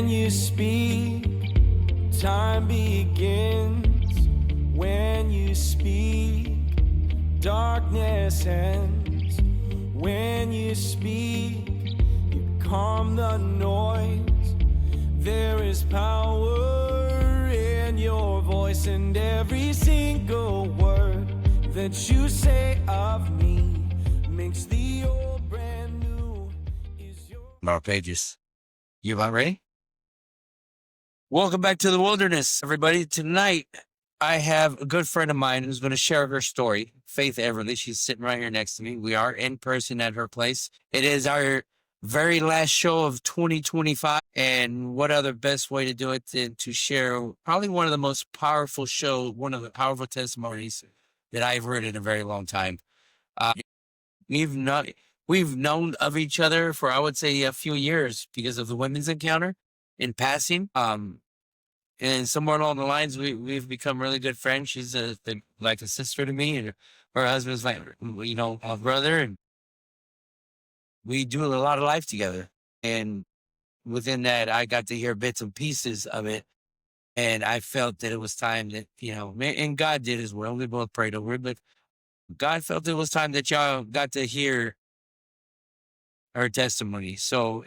When you speak, time begins. When you speak, darkness ends. When you speak, you calm the noise. There is power in your voice, and every single word that you say of me makes the old brand new. Is your More pages. You about ready? Welcome back to the wilderness, everybody. Tonight, I have a good friend of mine who's going to share her story, Faith Everly. She's sitting right here next to me. We are in person at her place. It is our very last show of 2025. And what other best way to do it than to share probably one of the most powerful one of the powerful testimonies that I've heard in a very long time. We've known of each other for, I would say, a few years because of the women's encounter in passing. And somewhere along the lines, we've become really good friends. She's like a sister to me, and her husband's like, a brother, and we do a lot of life together. And within that, I got to hear bits and pieces of it, and I felt that it was time that, and God did as well. We both prayed over it, but God felt it was time that y'all got to hear her testimony. So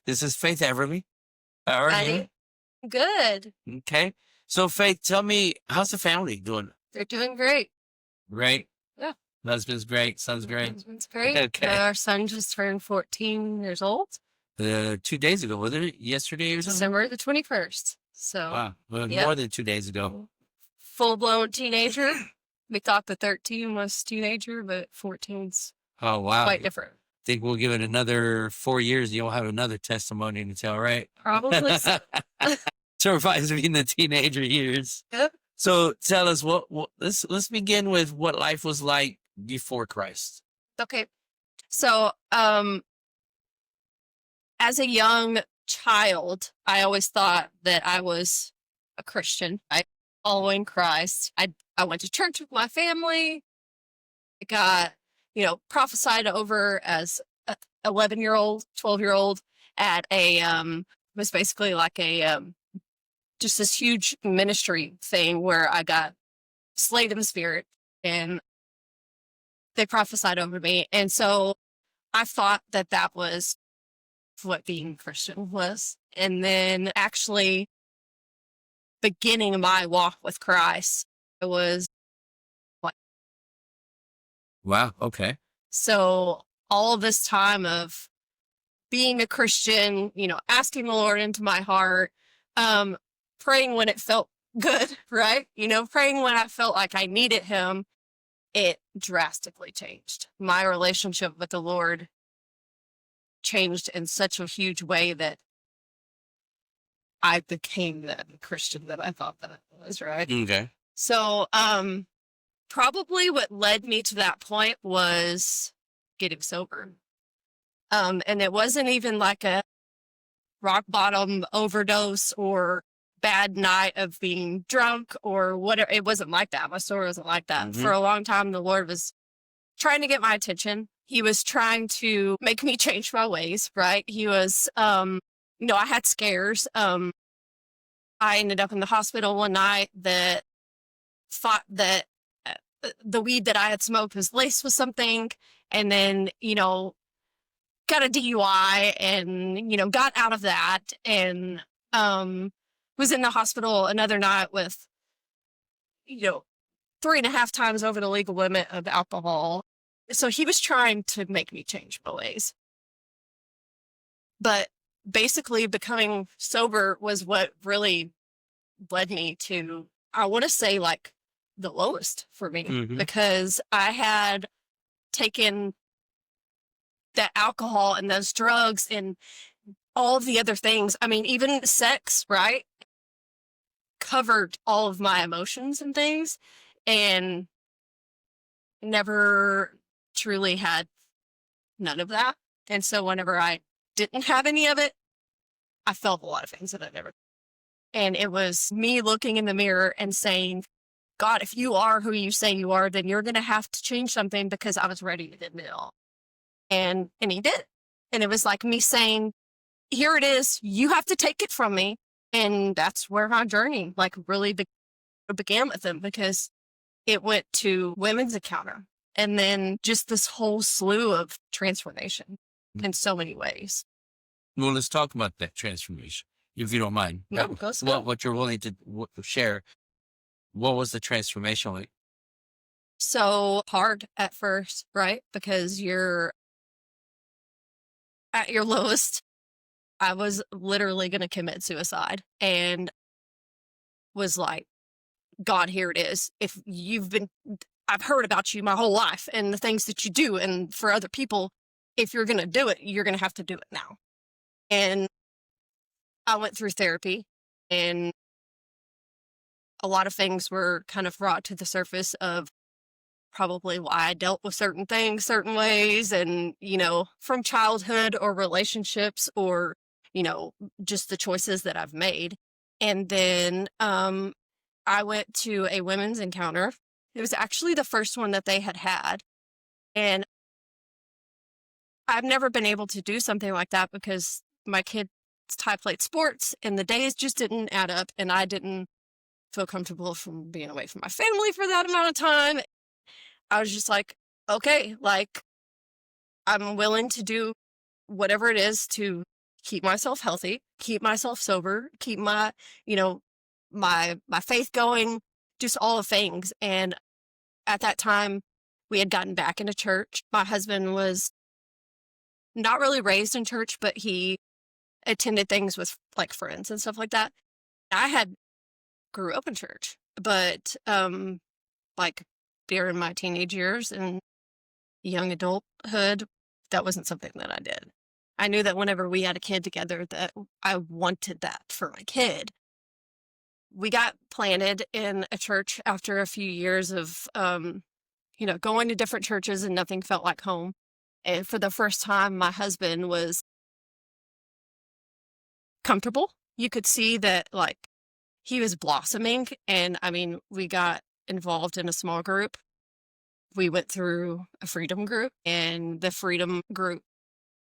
this is Faith Everly. How are you? Good. Okay. So Faith, tell me, how's the family doing? They're doing great. Great. Yeah. Husband's great. Son's great. Husband's great. Okay. Our son just turned 14 years old. 2 days ago, wasn't it? Yesterday or something? December the 21st. So Wow. Well, yeah. more than 2 days ago. Full-blown teenager. We thought the 13 was teenager, but 14's Oh, wow. quite different. Think we'll give it another 4 years. You'll have another testimony to tell, right? Probably so. Survives being the teenager years. Yep. So tell us let's begin with what life was like before Christ. Okay. So, as a young child, I always thought that I was a Christian. I following Christ. I went to church with my family. I got, prophesied over as a 11-year-old, 12-year-old at was basically like a, just this huge ministry thing where I got slayed in the spirit and they prophesied over me. And so I thought that was what being Christian was. And then actually beginning my walk with Christ, it was Wow. Okay. so all this time of being a Christian, asking the Lord into my heart, praying when it felt good, right? Praying when I felt like I needed him, it drastically changed. My relationship with the Lord changed in such a huge way that I became the Christian that I thought that I was, right? Okay. So, probably what led me to that point was getting sober. And it wasn't even like a rock bottom overdose or bad night of being drunk or whatever. It wasn't like that. My story wasn't like that. Mhm. For a long time, the Lord was trying to get my attention. He was trying to make me change my ways, right? He was, I had scares. I ended up in the hospital one night that thought that the weed that I had smoked was laced with something, and then, got a DUI and, got out of that and, was in the hospital another night with, 3.5 times over the legal limit of alcohol. So he was trying to make me change my ways. But basically becoming sober was what really led me to, I want to say, like the lowest for me, Mhm. because I had taken that alcohol and those drugs and all of the other things. I mean, even sex, right? Covered all of my emotions and things, and never truly had none of that. And so whenever I didn't have any of it, I felt a lot of things that I never. And it was me looking in the mirror and saying, God, if you are who you say you are, then you're going to have to change something, because I was ready to admit it all. And he did. And it was like me saying, here it is. You have to take it from me. And that's where my journey like really began with them, because it went to women's encounter and then just this whole slew of transformation in so many ways. Well, let's talk about that transformation, if you don't mind. No, let's go. What you're willing to share. What was the transformation like? So hard at first, right? Because you're at your lowest. I was literally going to commit suicide and was like, God, here it is. If I've heard about you my whole life and the things that you do, and for other people, if you're going to do it, you're going to have to do it now. And I went through therapy, and a lot of things were kind of brought to the surface of probably why I dealt with certain things, certain ways, and, from childhood or relationships or, just the choices that I've made. And then I went to a women's encounter. It was actually the first one that they had. And I've never been able to do something like that because my kids played sports and the days just didn't add up, and I didn't feel comfortable from being away from my family for that amount of time. I was just like, okay, like I'm willing to do whatever it is to keep myself healthy, keep myself sober, keep my, my faith going, just all the things. And at that time, we had gotten back into church. My husband was not really raised in church, but he attended things with like friends and stuff like that. I grew up in church, but like during my teenage years and young adulthood, that wasn't something that I did. I knew that whenever we had a kid together, that I wanted that for my kid. We got planted in a church after a few years of, going to different churches, and nothing felt like home. And for the first time, my husband was comfortable. You could see that, like, he was blossoming. And I mean, we got involved in a small group. We went through a freedom group, and the freedom group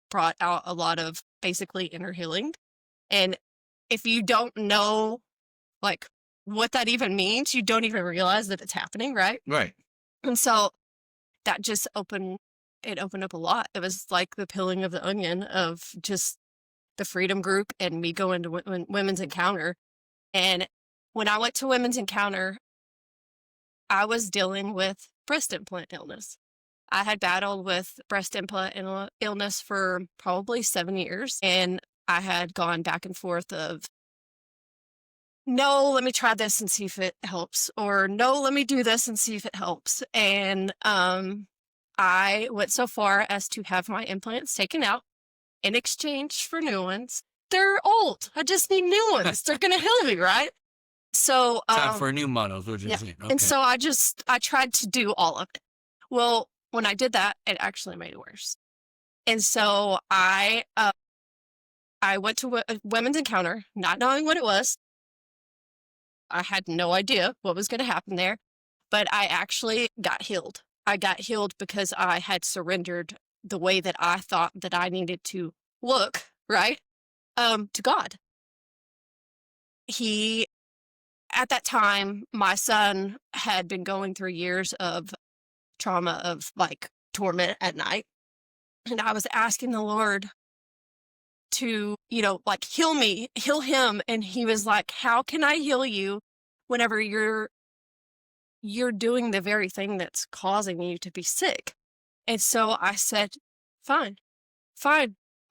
brought out a lot of basically inner healing. And if you don't know, like, what that even means, you don't even realize that it's happening, right? Right. And so that just opened up a lot. It was like the peeling of the onion of just the freedom group and me going to women's encounter. And when I went to women's encounter, I was dealing with breast implant illness. I had battled with breast implant illness for probably 7 years, and I had gone back and forth of, no, let me try this and see if it helps, or no, let me do this and see if it helps. And I went so far as to have my implants taken out in exchange for new ones. They're old. I just need new ones. They're going to heal me, right? So time for a new model. Yeah. Okay. And so I tried to do all of it. Well, when I did that, it actually made it worse. And so I went to a women's encounter, not knowing what it was. I had no idea what was going to happen there, but I actually got healed. I got healed because I had surrendered the way that I thought that I needed to look, right, to God. At that time, my son had been going through years of trauma, of like torment at night. And I was asking the Lord to, like, heal me, heal him. And he was like, how can I heal you whenever you're doing the very thing that's causing you to be sick? And so I said, fine,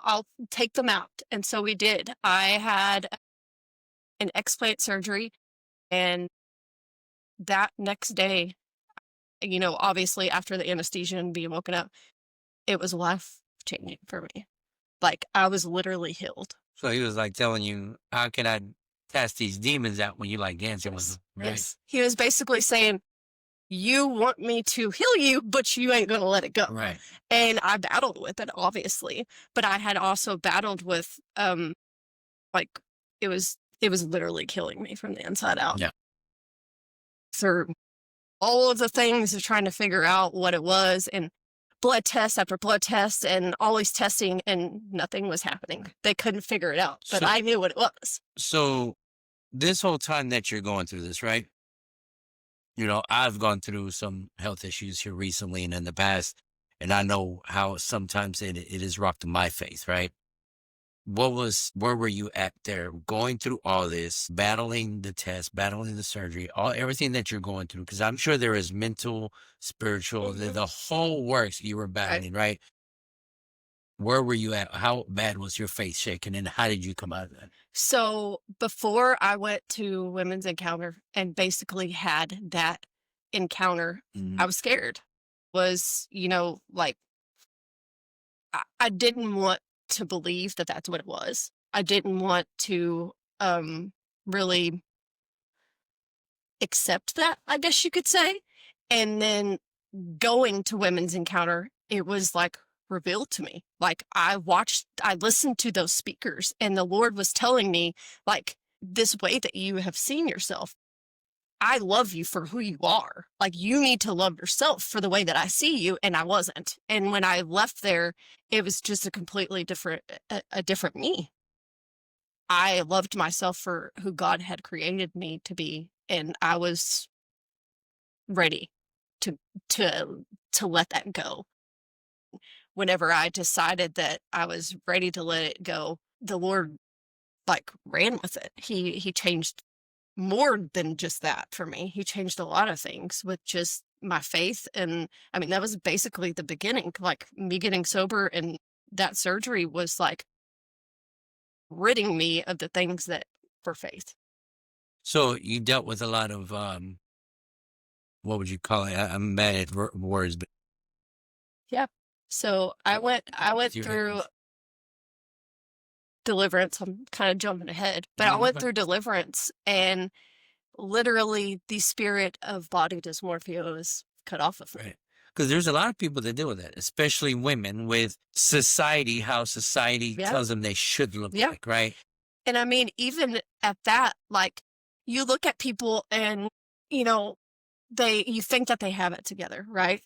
I'll take them out. And so we did. I had an explant surgery, and that next day, obviously after the anesthesia and being woken up, it was life-changing for me. Like, I was literally healed. So he was like telling you, how can I cast these demons out when you like dancing with them? Right? Yes. He was basically saying, you want me to heal you, but you ain't going to let it go. Right. And I battled with it, obviously. But I had also battled with, like, it was literally killing me from the inside out. Yeah. Through all of the things of trying to figure out what it was. And blood test after blood test and always testing, and nothing was happening. They couldn't figure it out, but I knew what it was. So this whole time that you're going through this, right? You know, I've gone through some health issues here recently and in the past, and I know how sometimes it has rocked my faith, right? Where were you at there going through all this, battling the test, battling the surgery, everything that you're going through? Because I'm sure there is mental, spiritual, the whole works you were battling, right? Where were you at? How bad was your faith shaken, and how did you come out of that? So before I went to Women's Encounter and basically had that encounter, I was scared. Was, like, I didn't want to believe that that's what it was. I didn't want to really accept that, I guess you could say. And then going to Women's Encounter, it was like revealed to me. Like I listened to those speakers, and the Lord was telling me, like, this way that you have seen yourself, I love you for who you are. Like, you need to love yourself for the way that I see you. And I wasn't. And when I left there, it was just a completely different me. I loved myself for who God had created me to be. And I was ready to let that go. Whenever I decided that I was ready to let it go, the Lord like ran with it. He changed more than just that for me. He changed a lot of things with just my faith. And I mean, that was basically the beginning, like me getting sober, and that surgery was like ridding me of the things that were faith. So you dealt with a lot of, what would you call it? I'm bad at words, but yeah. So I went through Deliverance. I'm kind of jumping ahead, but I went through Deliverance, and literally the spirit of body dysmorphia was cut off of me. Right. Because there's a lot of people that deal with that, especially women, with society, how society tells them they should look like, right? And I mean, even at that, like, you look at people and, you think that they have it together, right?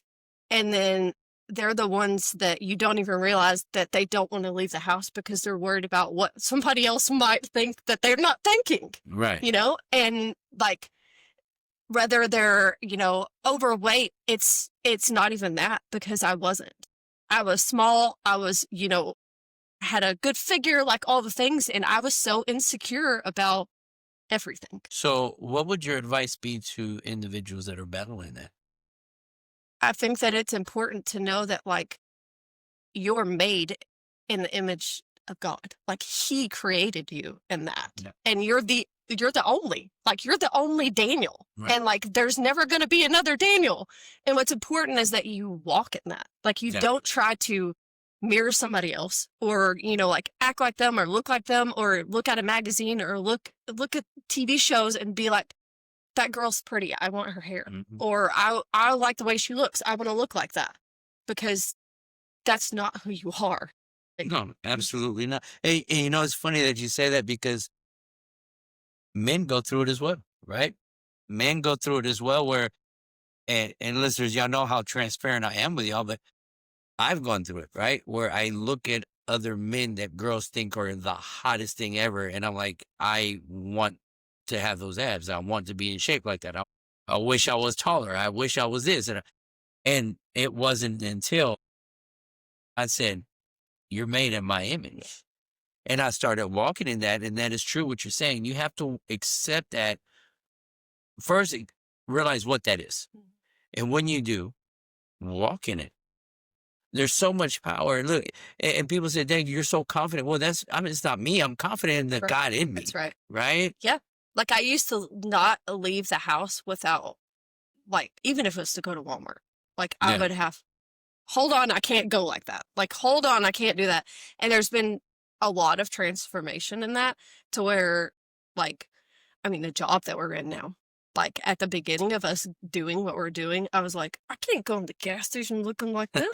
And then they're the ones that you don't even realize that they don't want to leave the house because they're worried about what somebody else might think that they're not thinking. Right. And like, whether they're, overweight, it's not even that, because I wasn't. I was small. I was, had a good figure, like all the things. And I was so insecure about everything. So what would your advice be to individuals that are battling that? I think that it's important to know that, like, you're made in the image of God. Like, He created you in that. Yeah. And you're the only Daniel. Right. And like, there's never going to be another Daniel. And what's important is that you walk in that. Like, you don't try to mirror somebody else, or, like act like them, or look like them, or look at a magazine, or look at TV shows and be like, that girl's pretty, I want her hair. Mm-hmm. Or I like the way she looks, I want to look like that. Because that's not who you are. No, absolutely not. Hey, it's funny that you say that, because men go through it as well, right? Men go through it as well, where, and listeners, y'all know how transparent I am with y'all, but I've gone through it, right? Where I look at other men that girls think are the hottest thing ever, and I'm like, I want to have those abs. I want to be in shape like that. I wish I was taller. I wish I was this. And it wasn't until I said, you're made in my image. And I started walking in that. And that is true what you're saying. You have to accept that. First, realize what that is. And when you do, walk in it. There's so much power. Look, and people say, dang, you're so confident. Well, it's not me. I'm confident in the God in me. That's right. Right? Yeah. Like, I used to not leave the house without, like, even if it was to go to Walmart, like, I would have, hold on, I can't go like that. Like, hold on, I can't do that. And there's been a lot of transformation in that, to where, like, I mean, the job that we're in now, like, at the beginning of us doing what we're doing, I was like, I can't go in the gas station looking like this.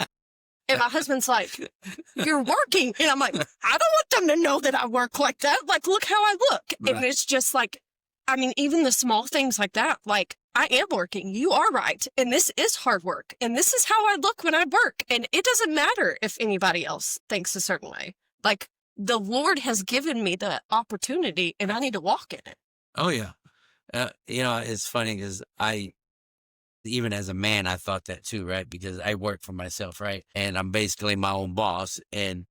And my husband's like, you're working. And I'm like, I don't want them to know that I work like that. Like, look how I look. Right. And it's just like, I mean, even the small things like that, like I am working, you are right. And this is hard work. And this is how I look when I work. And it doesn't matter if anybody else thinks a certain way. Like the Lord has given me the opportunity and I need to walk in it. Oh yeah. It's funny because even as a man, I thought that too, right? Because I work for myself, right? And I'm basically my own boss. And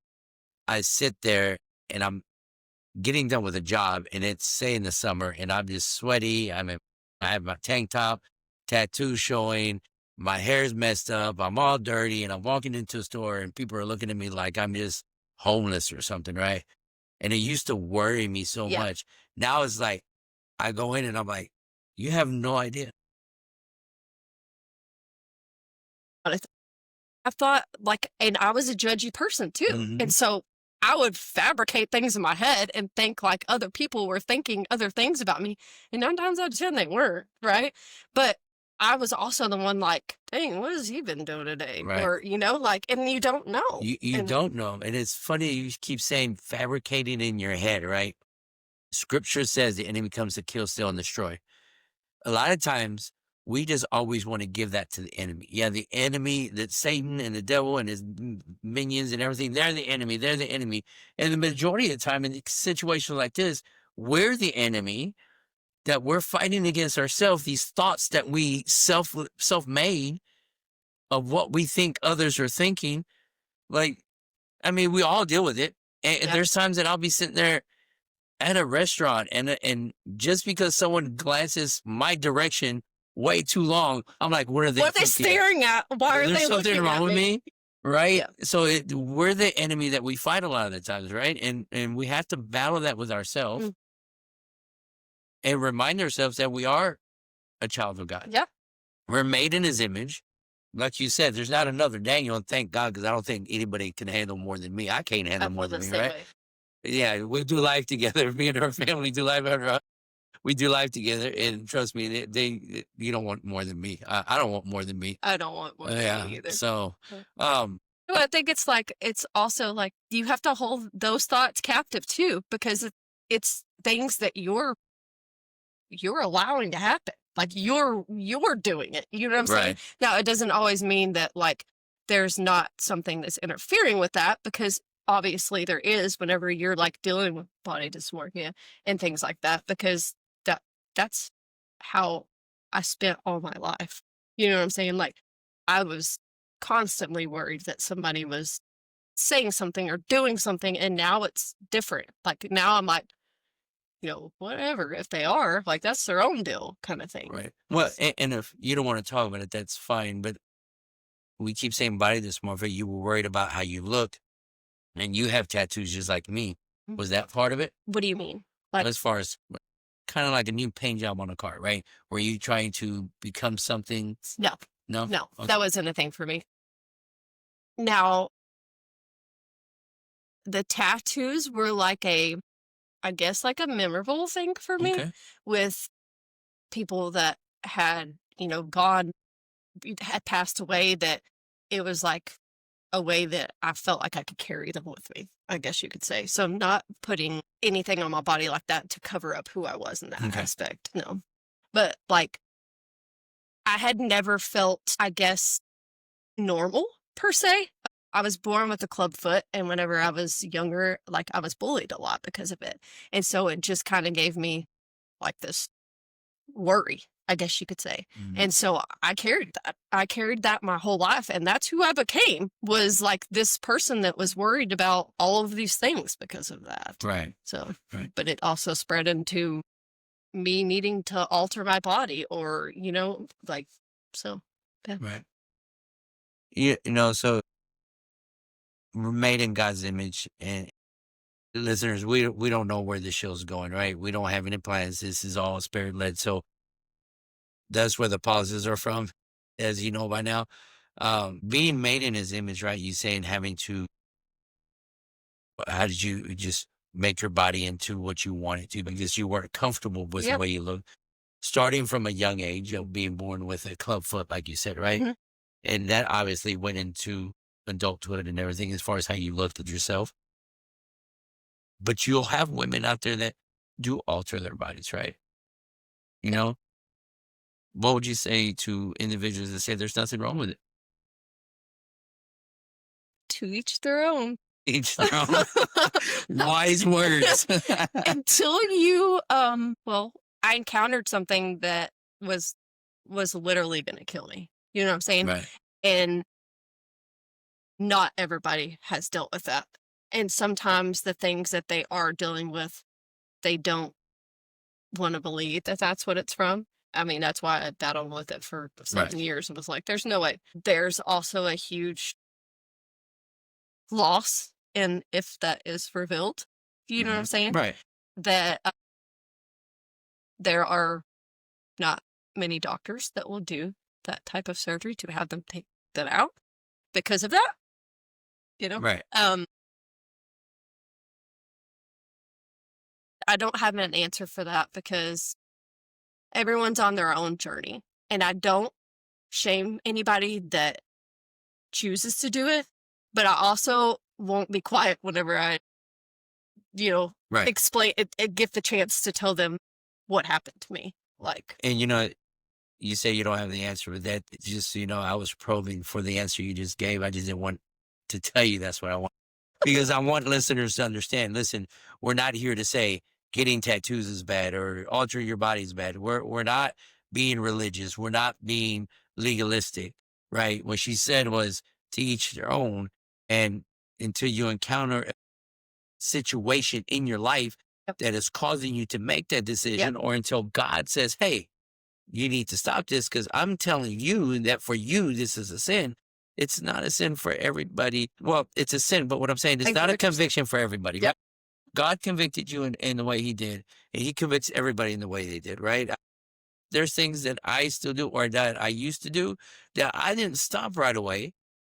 I sit there and I'm getting done with a job, and it's say in the summer, and I'm just sweaty. I have my tank top, tattoo showing, my hair's messed up, I'm all dirty, and I'm walking into a store, and people are looking at me like I'm just homeless or something, right? And it used to worry me so Yeah. much. Now it's like I go in and I'm like, you have no idea. I thought like, and I was a judgy person too. Mhm. And so I would fabricate things in my head and think like other people were thinking other things about me. And 9 times out of 10, they weren't, right? But I was also the one like, dang, what has he been doing today? Right. Or, like, and you don't know. You And don't know. And it's funny, you keep saying fabricating in your head, right? Scripture says the enemy comes to kill, steal, and destroy. A lot of times we just always want to give that to the enemy. Yeah, the enemy, that Satan and the devil and his minions and everything, they're the enemy. They're the enemy. And the majority of the time in situations like this, we're the enemy, that we're fighting against ourselves, these thoughts that we self-made of what we think others are thinking. Like, I mean, we all deal with it. And Yeah. there's times that I'll be sitting there at a restaurant and just because someone glances my direction way too long, I'm like, what are they what are they thinking? staring at? Why are There's they something looking wrong at with me, right? Yeah. So we're the enemy that we fight a lot of the times, right? And we have to battle that with ourselves and remind ourselves that we are a child of God. Yeah. We're made in his image. Like you said, there's not another Daniel, and thank God, because I don't think anybody can handle more than me. I can't handle more than me, right? Yeah, we do life together. Me and her family do life. We do life together, and trust me, you don't want more than me. I don't want more than me. I don't want more than me either. So, I think it's like, it's also like you have to hold those thoughts captive too, because it's things that you're allowing to happen. Like you're doing it. You know what I'm saying? Right. Now, it doesn't always mean that like there's not something that's interfering with that, because obviously there is whenever you're like dealing with body dysmorphia and things like that, because that's how I spent all my life. You know what I'm saying? Like I was constantly worried that somebody was saying something or doing something, and now it's different. Like now I'm like, whatever, if they are, like that's their own deal kind of thing. Right. Well, and if you don't want to talk about it, that's fine. But we keep saying body dysmorphia. You were worried about how you looked, and you have tattoos just like me. Was that part of it? What do you mean? Like, as far as kind of like a new paint job on a car, right? Were you trying to become something? No, Okay. that wasn't a thing for me. Now, the tattoos were like I guess like a memorable thing for me. Okay. With people that had, gone, had passed away, that it was like a way that I felt like I could carry them with me, I guess you could say. So I'm not putting anything on my body like that to cover up who I was in that Okay. aspect. No. But like, I had never felt, I guess, normal per se. I was born with a club foot, and whenever I was younger, like I was bullied a lot because of it. And so it just kind of gave me like this worry, I guess you could say. Mhm. And so I carried that. I carried that my whole life. And that's who I became, was like this person that was worried about all of these things because of that. Right. So, Right. but it also spread into me needing to alter my body, or, like, so. Yeah. Right. So we're made in God's image, and listeners, we don't know where the show's going, right? We don't have any plans. This is all spirit led. So that's where the pauses are from, as you know by now. Being made in his image, right? You saying having to, how did you just make your body into what you wanted to, because you weren't comfortable with the way you look? Starting from a young age of being born with a club foot, like you said, right? Mhm. And that obviously went into adulthood and everything as far as how you looked at yourself. But you'll have women out there that do alter their bodies, right? You know, what would you say to individuals that say there's nothing wrong with it? To each their own. Each their own. Wise words. Until you, well, I encountered something that was literally going to kill me. You know what I'm saying? Right. And not everybody has dealt with that. And sometimes the things that they are dealing with, they don't want to believe that that's what it's from. I mean, that's why I battled with it for 7 years and was like, there's no way. There's also a huge loss in if that is revealed. You know what I'm saying? Right. That there are not many doctors that will do that type of surgery to have them take that out because of that. You know? Right. I don't have an answer for that because everyone's on their own journey. And I don't shame anybody that chooses to do it, but I also won't be quiet whenever I, Right. explain it, give the chance to tell them what happened to me. Like, And you say you don't have the answer, but that just so you know, I was probing for the answer you just gave. I just didn't want to tell you that's what I want. Because I want listeners to understand, listen, we're not here to say getting tattoos is bad or altering your body is bad. We're not being religious. We're not being legalistic, right? What she said was to each their own. And until you encounter a situation in your life Yep. that is causing you to make that decision, or until God says, hey, you need to stop this because I'm telling you that for you, this is a sin. It's not a sin for everybody. Well, it's a sin, but what I'm saying, it's not a conviction for everybody. Yep. God convicted you in the way he did, and he convicts everybody in the way they did, right? There's things that I still do or that I used to do that I didn't stop right away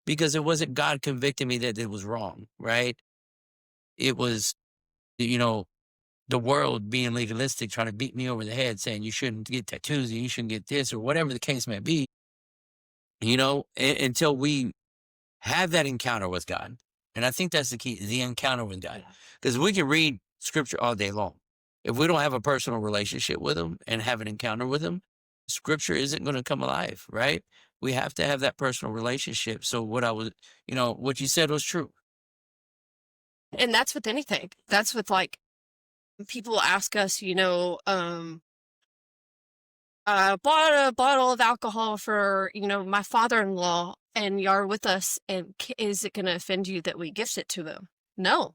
because it wasn't God convicting me that it was wrong, right? It was, the world being legalistic, trying to beat me over the head, saying you shouldn't get tattoos and you shouldn't get this or whatever the case may be, until we have that encounter with God. And I think that's the key, the encounter with God. Because we can read scripture all day long. If we don't have a personal relationship with him and have an encounter with him, scripture isn't going to come alive, right? We have to have that personal relationship. So what what you said was true. and that's with anything. That's with like, people ask us, I bought a bottle of alcohol for, my father-in-law and you're with us. And is it going to offend you that we gift it to them? No,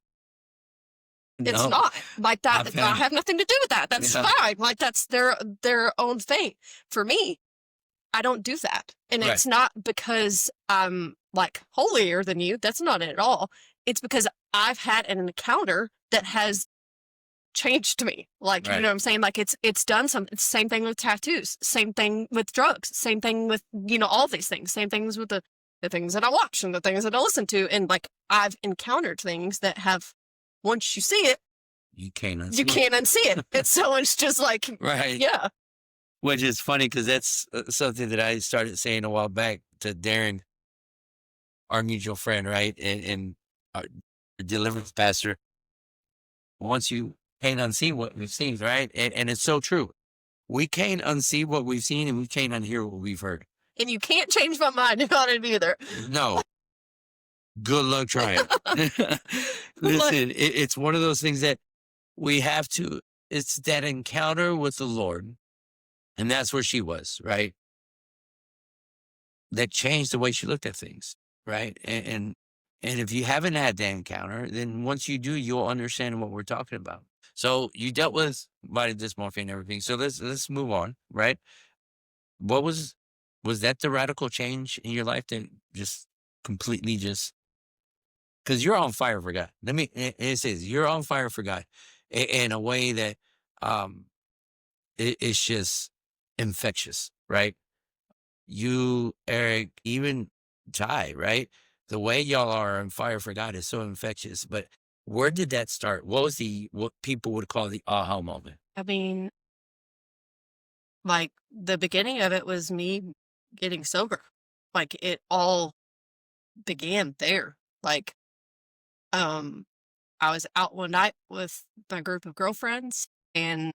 it's No, not like that. I've I had- have nothing to do with that. That's Yeah. fine. Like that's their own thing. For me, I don't do that. And Right. it's not because I'm like holier than you. That's not it at all. It's because I've had an encounter that has changed me. Like, you Right. know what I'm saying? Like it's done something. It's the same thing with tattoos, same thing with drugs, same thing with, all these things, same things with the things that I watch and the things that I listen to. And like, I've encountered things that have, once you see it, You can't unsee you it. can't unsee it. And so it's just like, Right. yeah. Which is funny because that's something that I started saying a while back to Darren, our mutual friend, right? And our Deliverance pastor. Once you can't unsee what we've seen, right? And it's so true. We can't unsee what we've seen and we can't unhear what we've heard. And you can't change my mind about it either. No. Good luck trying. Listen, it's one of those things that we have to, it's that encounter with the Lord. And that's where she was, right? That changed the way she looked at things, right? And if you haven't had that encounter, then once you do, you'll understand what we're talking about. So you dealt with body dysmorphia and everything. So let's move on, right? What was that the radical change in your life that just completely because you're on fire for God. It says you're on fire for God in a way that it's just infectious, right? You, Eric, even Ty, right? The way y'all are on fire for God is so infectious. But where did that start? What was what people would call the aha moment? I mean, like the beginning of it was me getting sober. Like it all began there. Like, I was out one night with my group of girlfriends and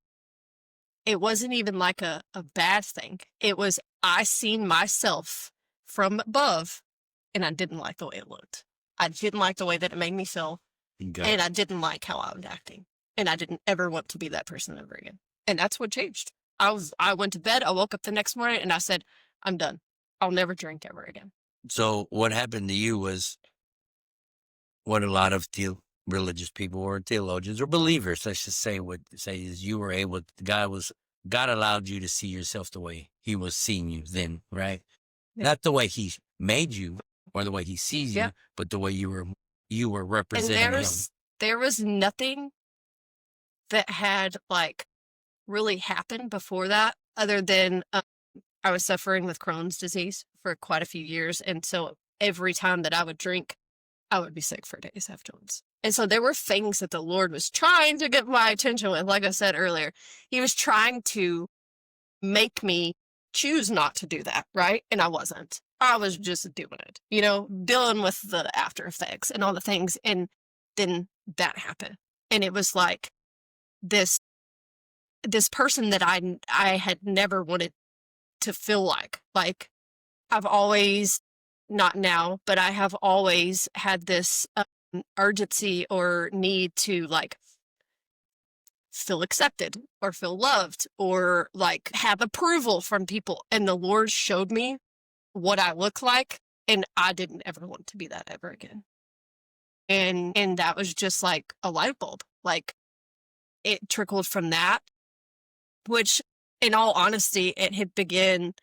it wasn't even like a bad thing. It was, I seen myself from above and I didn't like the way it looked. I didn't like the way that it made me feel. Okay. And I didn't like how I was acting. And I didn't ever want to be that person ever again. And that's what changed. I went to bed. I woke up the next morning and I said, I'm done. I'll never drink ever again. So what happened to you was what a lot of religious people or theologians or believers, let's just say, would say is you were able, God allowed you to see yourself the way he was seeing you then, right? Yeah. Not the way he made you or the way he sees Yeah. you, but the way you were representing And him. there was nothing that had like really happened before that other than I was suffering with Crohn's disease for quite a few years. And so every time that I would drink, I would be sick for days afterwards. And so there were things that the Lord was trying to get my attention with. Like I said earlier, he was trying to make me choose not to do that, right? And I wasn't. I was just doing it, dealing with the after effects and all the things. And then that happened. And it was like this person that I had never wanted to feel like. Like, I've always, not now, but I have always had this urgency or need to like feel accepted or feel loved or like have approval from people. And the Lord showed me what I look like, and I didn't ever want to be that ever again. And that was just like a light bulb. Like, it trickled from that, which in all honesty, it had begun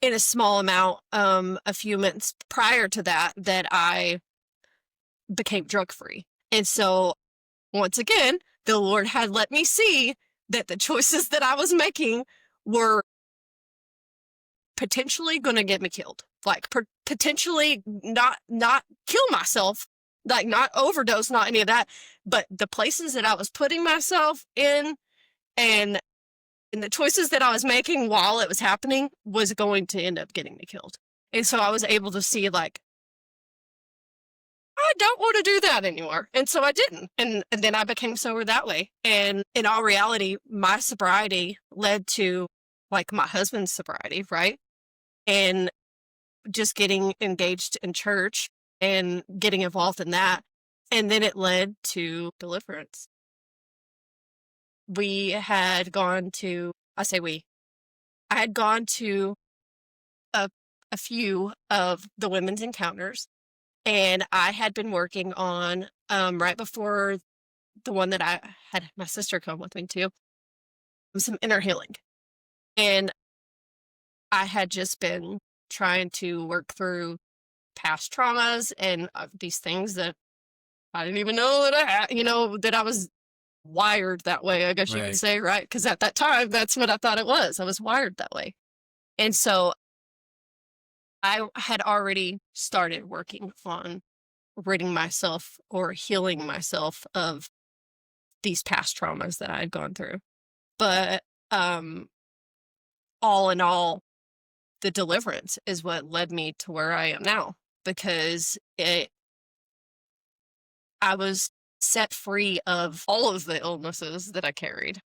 in a small amount a few months prior to that I became drug free. And so once again, the Lord had let me see that the choices that I was making were potentially going to get me killed. Like potentially not kill myself, like not overdose, not any of that, but the places that I was putting myself in and the choices that I was making while it was happening was going to end up getting me killed. And so I was able to see like, I don't want to do that anymore. And so I didn't. And then I became sober that way. And in all reality, my sobriety led to like my husband's sobriety, right? And just getting engaged in church and getting involved in that. And then it led to Deliverance. We had gone to, I had gone to a few of the women's encounters, and I had been working on, right before the one that I had my sister come with me to, some inner healing. And I had just been trying to work through past traumas and these things that I didn't even know that I had, that I was wired that way, I guess you could say, right? Because at that time, that's what I thought it was. I was wired that way. And so I had already started working on ridding myself or healing myself of these past traumas that I had gone through. But all in all, the Deliverance is what led me to where I am now, because I was set free of all of the illnesses that I carried,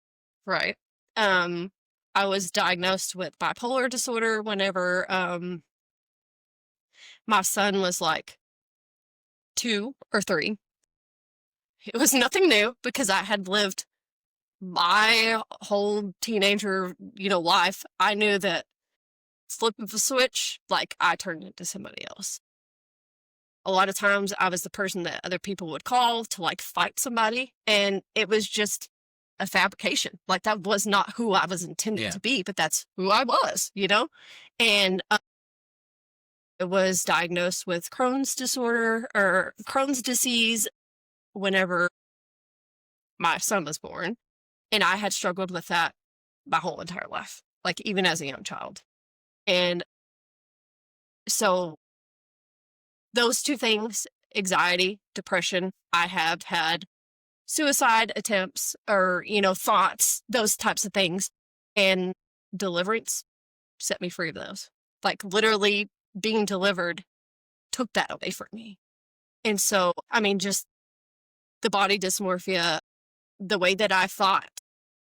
right? I was diagnosed with bipolar disorder whenever my son was like 2 or 3. It was nothing new because I had lived my whole teenager, life. I knew that flip of a switch, like I turned into somebody else. A lot of times I was the person that other people would call to like fight somebody, and it was just a fabrication. Like that was not who I was intended to be, but that's who I was, And I was diagnosed with Crohn's disorder or Crohn's disease whenever my son was born. And I had struggled with that my whole entire life, like even as a young child. And so those two things, anxiety, depression, I have had suicide attempts or, thoughts, those types of things. And Deliverance set me free of those. Like literally being delivered took that away from me. And so, just the body dysmorphia, the way that I thought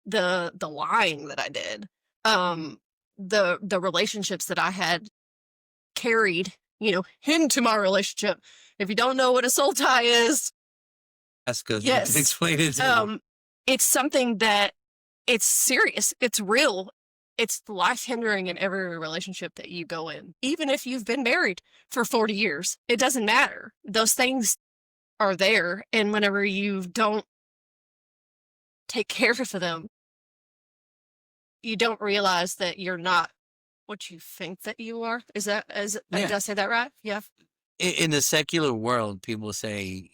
the lying that I did, the relationships that I had carried, into my relationship. If you don't know what a soul tie is, That's good. yes, Explain it to me. it's something that it's serious, it's real, it's life hindering in every relationship that you go in. Even if you've been married for 40 years, it doesn't matter. Those things are there. And whenever you don't take care of them, you don't realize that you're not what you think that you are. Did Yeah. I say that right? Yeah. In the secular world, people say,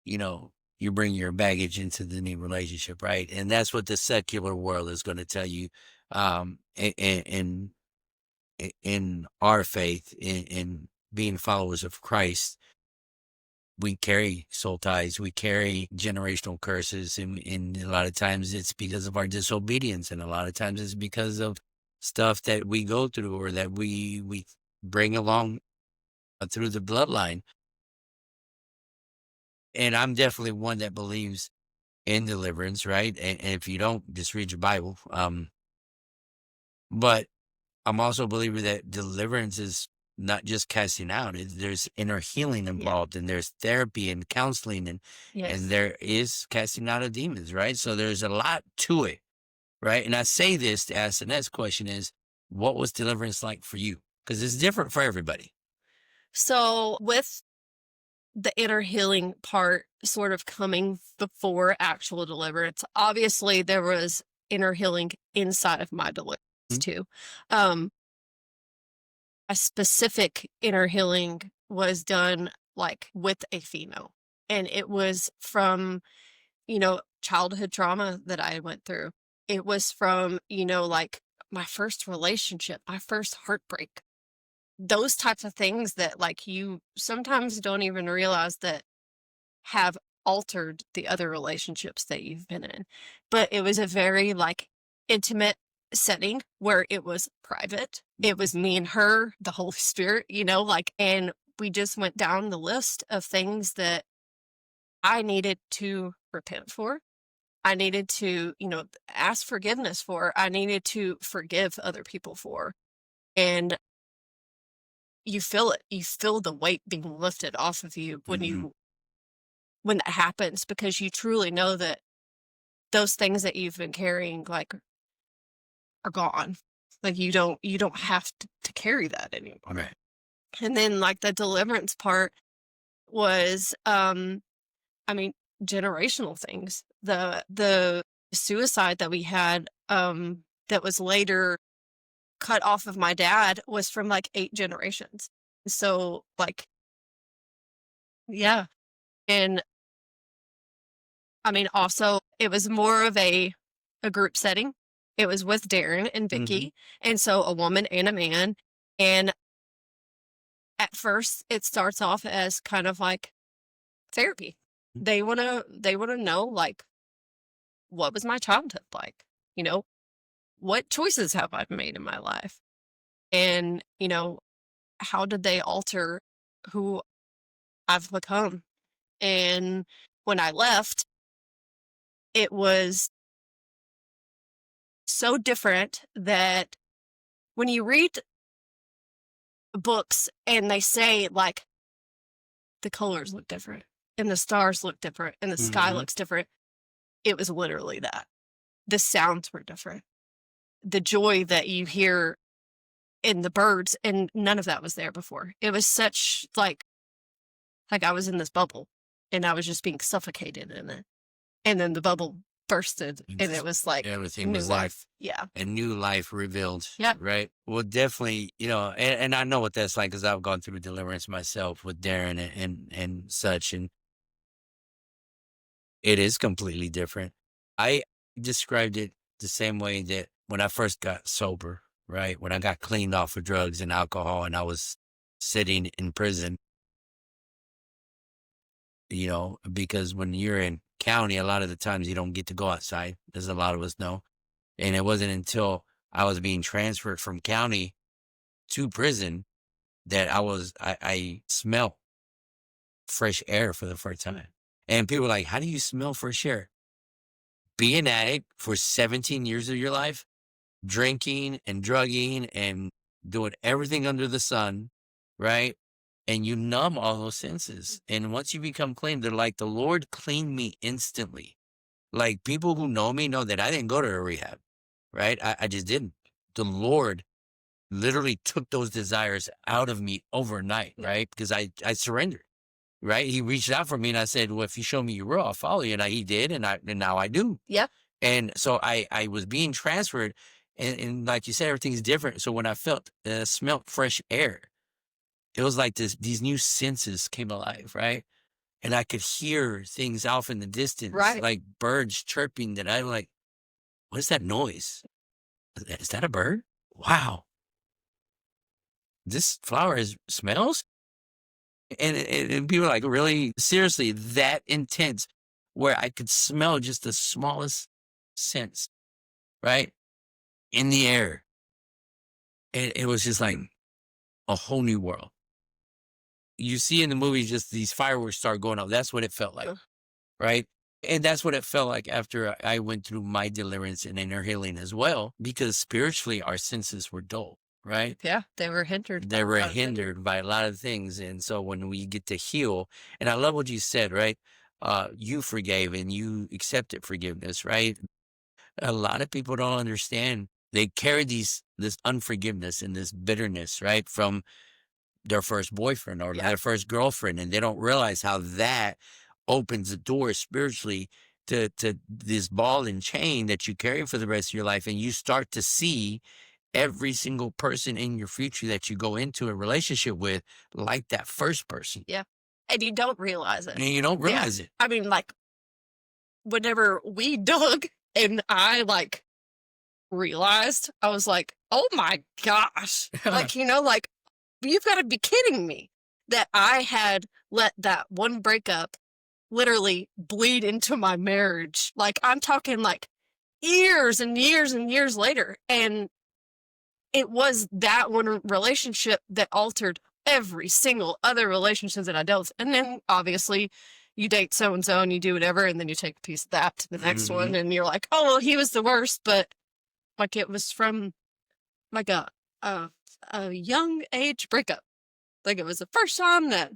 you bring your baggage into the new relationship, right? And that's what the secular world is going to tell you. In our faith, in being followers of Christ, we carry soul ties, we carry generational curses, and a lot of times it's because of our disobedience, and a lot of times it's because of stuff that we go through or that we bring along through the bloodline. And I'm definitely one that believes in deliverance, right? And if you don't, just read your Bible. But I'm also a believer that deliverance is not just casting out. There's inner healing involved, and there's therapy and counseling, and Yes. there is casting out of demons, right? So there's a lot to it, right? And I say this to ask the next question is, what was deliverance like for you? Because it's different for everybody. So with the inner healing part sort of coming before actual deliverance, obviously there was inner healing inside of my deliverance too. A specific inner healing was done like with a female, and it was from, childhood trauma that I went through. It was from, like my first relationship, my first heartbreak, those types of things that like you sometimes don't even realize that have altered the other relationships that you've been in. But it was a very like intimate setting where it was private. It was me and her, the Holy Spirit, and we just went down the list of things that I needed to repent for. I needed to, ask forgiveness for. I needed to forgive other people for. And you feel it. You feel the weight being lifted off of you when that happens, because you truly know that those things that you've been carrying like are gone. Like you don't have to carry that anymore. Right. And then like the deliverance part was generational things. The suicide that we had that was later cut off of my dad was from like 8 generations. So like, yeah. And also it was more of a group setting. It was with Darren and Vicky. And so a woman and a man. And at first it starts off as kind of like therapy. They want to know like, what was my childhood like? What choices have I made in my life? And, how did they alter who I've become? And when I left, it was so different that when you read books and they say like the colors look different and the stars look different and the sky looks different, it was literally that. The sounds were different. The joy that you hear in the birds, and none of that was there before. It was such like I was in this bubble and I was just being suffocated in it. And then the bubble bursted and it was like everything new was life. Yeah. a new life revealed. Yeah. Right. Well, definitely, and I know what that's like because I've gone through deliverance myself with Darren and such, and it is completely different. I described it the same way that when I first got sober, right? When I got cleaned off of drugs and alcohol and I was sitting in prison, because when you're in county, a lot of the times you don't get to go outside, as a lot of us know. And it wasn't until I was being transferred from county to prison that I smelled fresh air for the first time. And people were like, how do you smell fresh air? be an addict for 17 years of your life, drinking and drugging and doing everything under the sun, right? And you numb all those senses. And once you become clean, they're like, the Lord cleaned me instantly. Like, people who know me know that I didn't go to a rehab, right? I just didn't. The Lord literally took those desires out of me overnight, right? Because I surrendered, right? He reached out for me and I said, well, if you show me your will, I'll follow you. And he did. And now I do. Yeah. And so I was being transferred. And like you said, everything's different. So when I smelt fresh air, it was like these new senses came alive, right? And I could hear things off in the distance, Right. like birds chirping that I'm like, what is that noise? Is that a bird? Wow. This flower smells? And people are like, really? Seriously, that intense, where I could smell just the smallest sense, right? In the air. And it was just like a whole new world. You see in the movie just these fireworks start going off. That's what it felt like, right? And that's what it felt like after I went through my deliverance and inner healing as well, because spiritually our senses were dull, right? Yeah, they were hindered. They were hindered by a lot of things. And so when we get to heal, and I love what you said, right? You forgave and you accepted forgiveness, right? A lot of people don't understand. They carry this unforgiveness and this bitterness, right, from their first boyfriend or their first girlfriend, and they don't realize how that opens the door spiritually to this ball and chain that you carry for the rest of your life. And you start to see every single person in your future that you go into a relationship with like that first person. Yeah. And you don't realize it. And you don't realize it. I mean, like, whenever we dug and I realized, I was like, oh my gosh. Like, like, you've got to be kidding me that I had let that one breakup literally bleed into my marriage. Like, I'm talking like years and years and years later. And it was that one relationship that altered every single other relationship that I dealt with. And then obviously you date so-and-so and you do whatever, and then you take a piece of that to the next one, and you're like, oh, well, he was the worst. But like, it was from like a young age breakup. Like, it was the first time that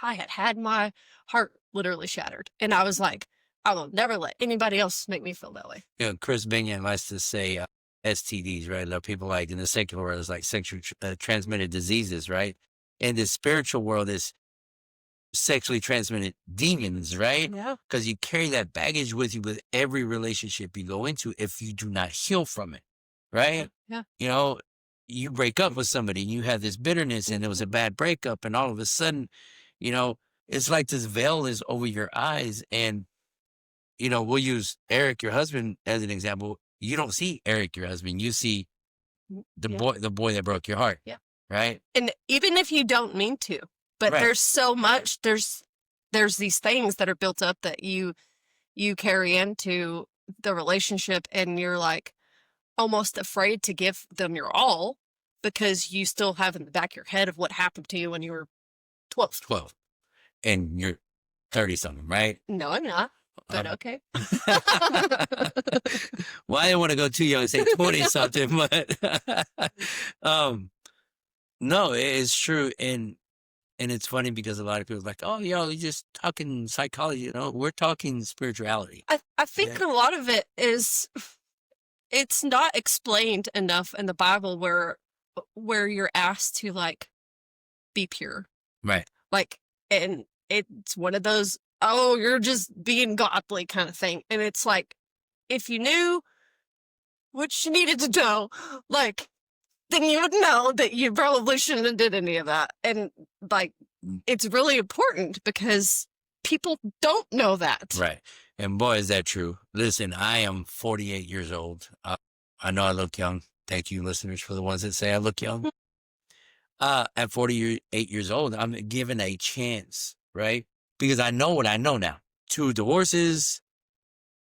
I had my heart literally shattered. And I was like, I will never let anybody else make me feel that way. Chris Binion likes to say STDs, right? Like, people like in the secular world is like sexually transmitted diseases, right? And the spiritual world is sexually transmitted demons, right? Yeah. Because you carry that baggage with you with every relationship you go into if you do not heal from it, right? Yeah. You break up with somebody, you have this bitterness, and it was a bad breakup, and all of a sudden, it's like this veil is over your eyes. And we'll use Eric, your husband, as an example. You don't see Eric, your husband. You see the boy that broke your heart. Yeah. Right. And even if you don't mean to, but there's so much, there's these things that are built up that you carry into the relationship, and you're like almost afraid to give them your all because you still have in the back of your head of what happened to you when you were 12. And you're 30 something, right? No, I'm not. But okay. Well, I didn't want to go too young and say 20 something, but no, it's true. And it's funny because a lot of people are like, oh, you're just talking psychology. We're talking spirituality. I think a lot of it is, it's not explained enough in the Bible where you're asked to be pure. Right. And it's one of those, oh, you're just being godly kind of thing. And it's like, if you knew what you needed to know, then you would know that you probably shouldn't have did any of that. And it's really important because people don't know that. Right. And boy, is that true. Listen, I am 48 years old. I know I look young. Thank you, listeners, for the ones that say I look young. At 48 years old, I'm given a chance, right? Because I know what I know now. 2 divorces,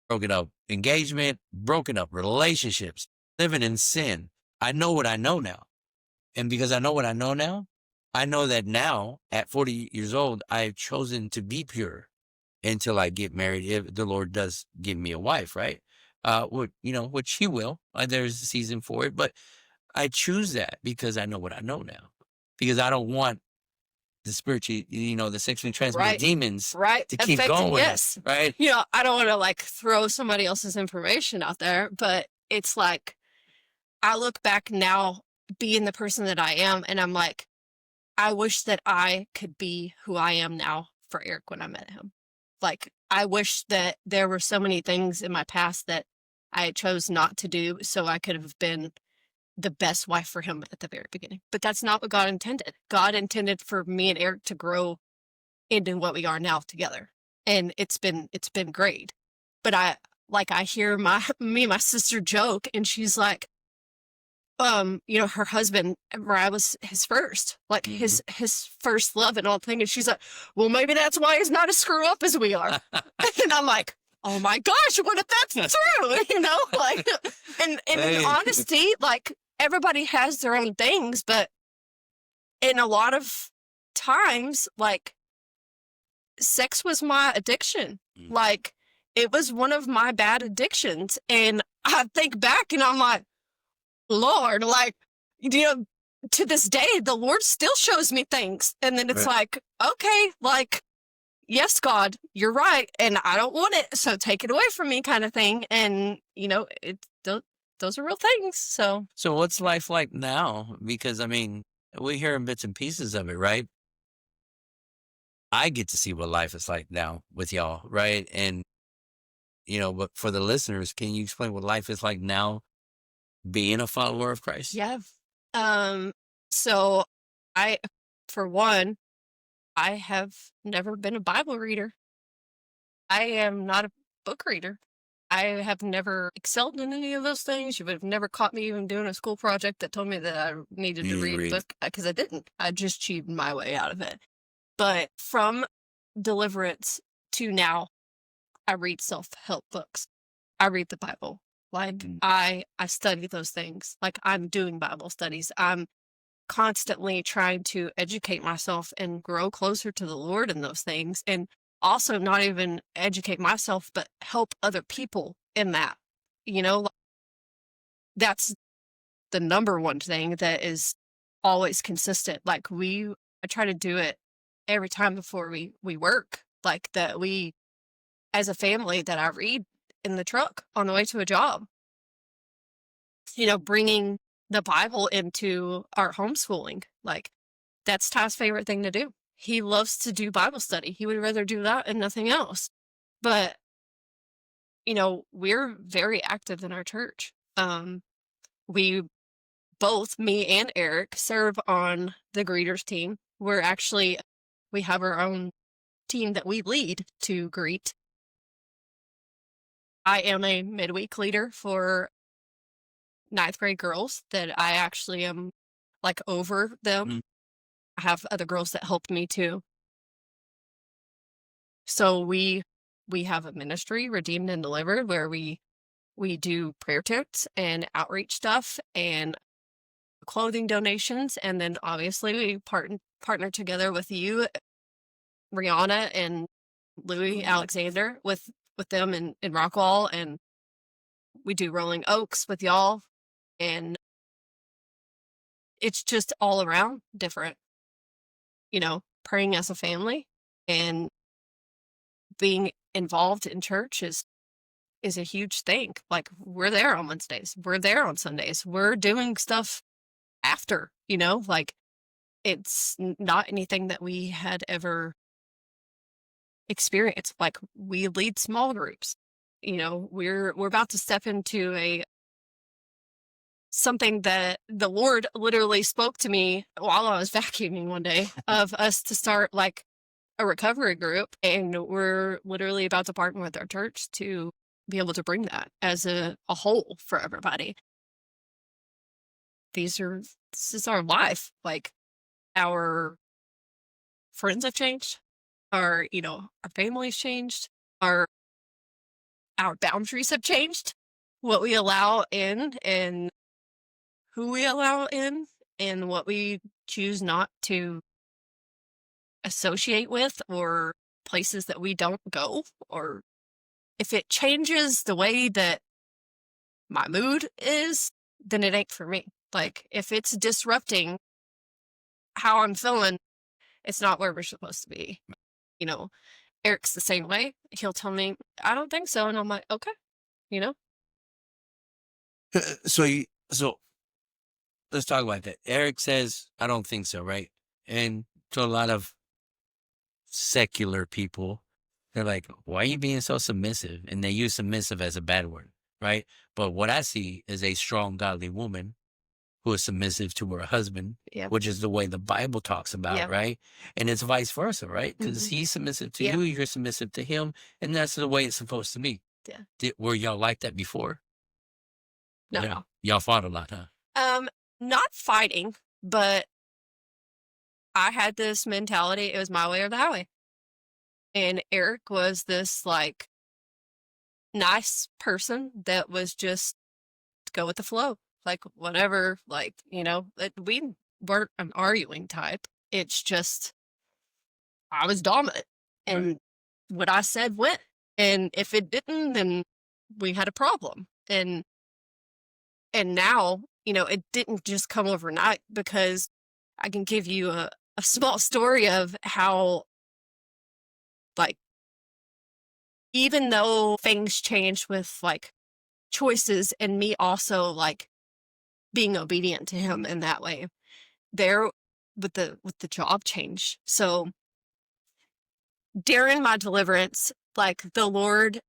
broken up engagement, broken up relationships, living in sin. I know what I know now. And because I know what I know now, I know that now at 40 years old, I've chosen to be pure. until I get married, if the Lord does give me a wife, right? Which He will. There's a season for it, but I choose that because I know what I know now. Because I don't want the spiritually, the sexually transmitted Right. demons Right. to keep going. Yes. Right. I don't want to like throw somebody else's information out there, but it's like, I look back now being the person that I am, and I'm like, I wish that I could be who I am now for Eric when I met him. Like, I wish that there were so many things in my past that I chose not to do so I could have been the best wife for him at the very beginning. But that's not what God intended. God intended for me and Eric to grow into what we are now together. And it's been great. But I hear me and my sister joke, and she's like, her husband, Mariah, was his first, like his first love and all thing. And she's like, well, maybe that's why he's not as screw up as we are. And I'm like, oh my gosh, what if that's true? Like, and in honesty, like, everybody has their own things, but in a lot of times, like, sex was my addiction. Like, it was one of my bad addictions. And I think back and I'm like, Lord, like, to this day, the Lord still shows me things. And then it's like, okay, like, yes, God, you're right. And I don't want it. So take it away from me, kind of thing. And, those are real things. So what's life like now? Because, we hear bits and pieces of it, right? I get to see what life is like now with y'all, right? And, but for the listeners, can you explain what life is like now being a follower of Christ? Yeah. So for one, I have never been a Bible reader. I am not a book reader. I have never excelled in any of those things. You would have never caught me even doing a school project that told me that I needed to read a book, because I didn't. I just cheated my way out of it. But from Deliverance to now, I read self-help books. I read the Bible. Like, I study those things. Like, I'm doing Bible studies. I'm constantly trying to educate myself and grow closer to the Lord in those things. And also not even educate myself, but help other people in that. That's the number one thing that is always consistent. Like, I try to do it every time before we work. Like, that we, as a family, that I read in the truck on the way to a job. Bringing the Bible into our homeschooling. Like, that's Ty's favorite thing to do. He loves to do Bible study. He would rather do that and nothing else. But, we're very active in our church. We both, me and Eric, serve on the greeters team. We have our own team that we lead to greet. I am a midweek leader for 9th grade girls that I actually am like over them. I have other girls that help me too. So we have a ministry, Redeemed and Delivered, where we do prayer texts and outreach stuff and clothing donations. And then obviously we partner together with you, Rihanna and Louis Alexander, with them in Rockwall, and we do Rolling Oaks with y'all. And it's just all around different, praying as a family and being involved in church is a huge thing. Like, we're there on Wednesdays. We're there on Sundays. We're doing stuff after, like, it's not anything that we had ever experienced. Like, we lead small groups. We're about to step into something that the Lord literally spoke to me while I was vacuuming one day, of us to start like a recovery group. And we're literally about to partner with our church to be able to bring that as a whole for everybody. This is our life. Like, our friends have changed. Our family's changed. Our boundaries have changed. What we allow in and who we allow in, and what we choose not to associate with or places that we don't go, or if it changes the way that my mood is, then it ain't for me. Like, if it's disrupting how I'm feeling, it's not where we're supposed to be. You know, Eric's the same way. He'll tell me, I don't think so. And I'm like, okay, you know? So let's talk about that. Eric says, I don't think so, right? And to a lot of secular people, they're like, why are you being so submissive? And they use submissive as a bad word, right? But what I see is a strong, godly woman who is submissive to her husband, Yep. which is the way the Bible talks about, Yep. right? And it's vice versa, right? Because he's submissive to you, you're submissive to him, and that's the way it's supposed to be. Yeah. Were y'all like that before? No. Yeah. Y'all fought a lot, huh? Not fighting, but I had this mentality. It was my way or the highway. And Eric was this like nice person that was just go with the flow. Like, whatever, like, you know, we weren't an arguing type. It's just, I was dominant. And what I said went. And if it didn't, then we had a problem. And now, you know, it didn't just come overnight, because I can give you a small story of how, like, even though things changed with, like, choices and me also, like, being obedient to him in that way, there with the job change. So during my deliverance, like, the Lord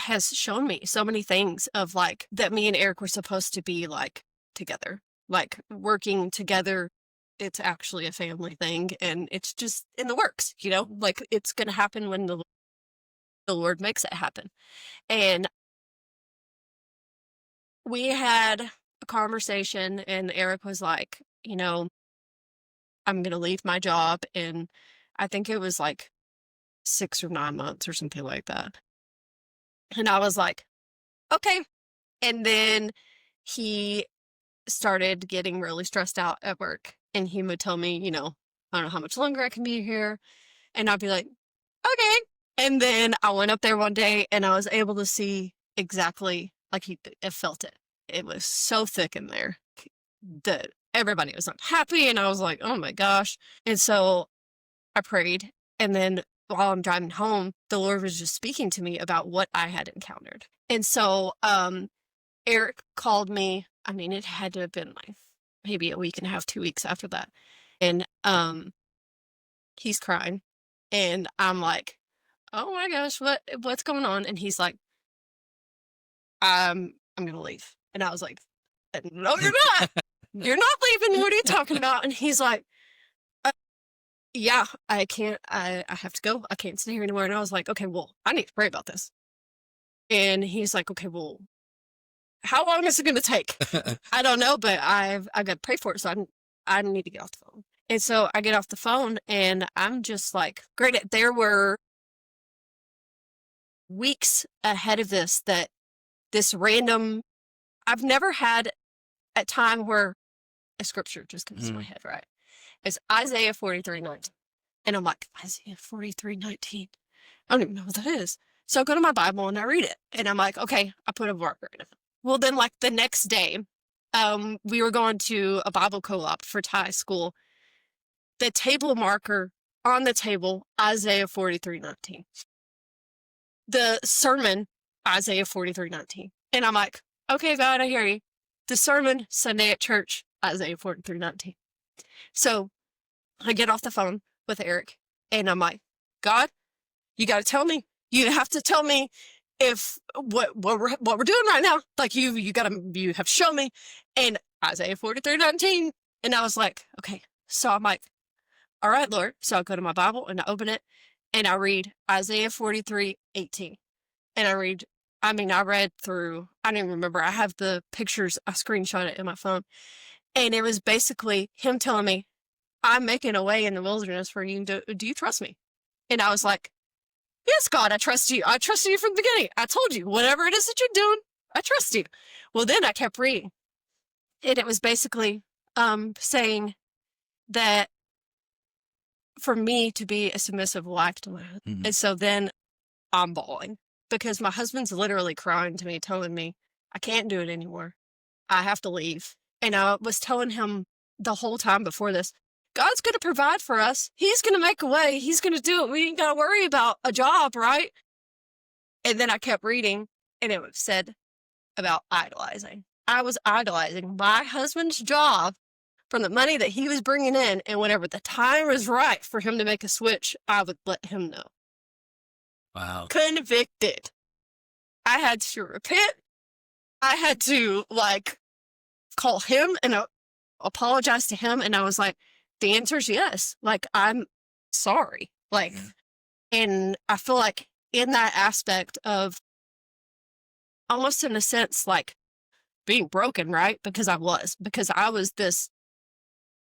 has shown me so many things of, like, that me and Eric were supposed to be, like, together, like, working together. It's actually a family thing, and it's just in the works, you know, like, it's going to happen when the Lord makes it happen. And we had a conversation, and Eric was like, you know, I'm going to leave my job. And I think it was like 6 or 9 months or something like that. And I was like, okay. And then he started getting really stressed out at work, and he would tell me, you know, I don't know how much longer I can be here. And I'd be like, okay. And then I went up there one day, and I was able to see exactly, like, I felt it. It was so thick in there that everybody was unhappy. And I was like, oh my gosh. And so I prayed. And then while I'm driving home, the Lord was just speaking to me about what I had encountered. And so Eric called me. I mean, it had to have been like maybe a week and a half, 2 weeks after that. And he's crying. And I'm like, oh my gosh, what's going on? And he's like, I'm going to leave. And I was like, no, you're not. You're not leaving. What are you talking about? And he's like, yeah, I can't. I have to go. I can't stay here anymore. And I was like, okay, well, I need to pray about this. And he's like, okay, well, how long is it going to take? I don't know, but I've got to pray for it. So I need to get off the phone. And so I get off the phone, and I'm just like, great. There were weeks ahead of this that this random, I've never had a time where a scripture just comes to my head, right? It's Isaiah 43:19. And I'm like, Isaiah 43:19. I don't even know what that is. So I go to my Bible and I read it. And I'm like, okay, I put a marker in it. Well, then, like, the next day, we were going to a Bible co-op for Thai school. The table marker on the table, Isaiah 43:19. The sermon, Isaiah 43:19. And I'm like, okay, God, I hear you. The sermon, Sunday at church, Isaiah 43:19. So I get off the phone with Eric, and I'm like, God, you got to tell me. You have to tell me if what we're doing right now. Like, you have shown me. And Isaiah 43:19. And I was like, okay. So I'm like, all right, Lord. So I go to my Bible and I open it, and I read Isaiah 43:18. And I read through, I don't even remember. I have the pictures. I screenshot it in my phone. And it was basically him telling me, I'm making a way in the wilderness for you. Do you trust me? And I was like, yes, God, I trust you. I trusted you from the beginning. I told you, whatever it is that you're doing, I trust you. Well, then I kept reading. And it was basically saying that for me to be a submissive wife to my husband. Mhm. And so then I'm bawling because my husband's literally crying to me, telling me, I can't do it anymore. I have to leave. And I was telling him the whole time before this, God's going to provide for us. He's going to make a way. He's going to do it. We ain't got to worry about a job, right? And then I kept reading, and it said about idolizing. I was idolizing my husband's job from the money that he was bringing in. And whenever the time was right for him to make a switch, I would let him know. Wow. Convicted. I had to repent. I had to call him and apologize to him. And I was like, the answer is yes. I'm sorry. And I feel like in that aspect of almost in a sense, being broken, right? Because I was this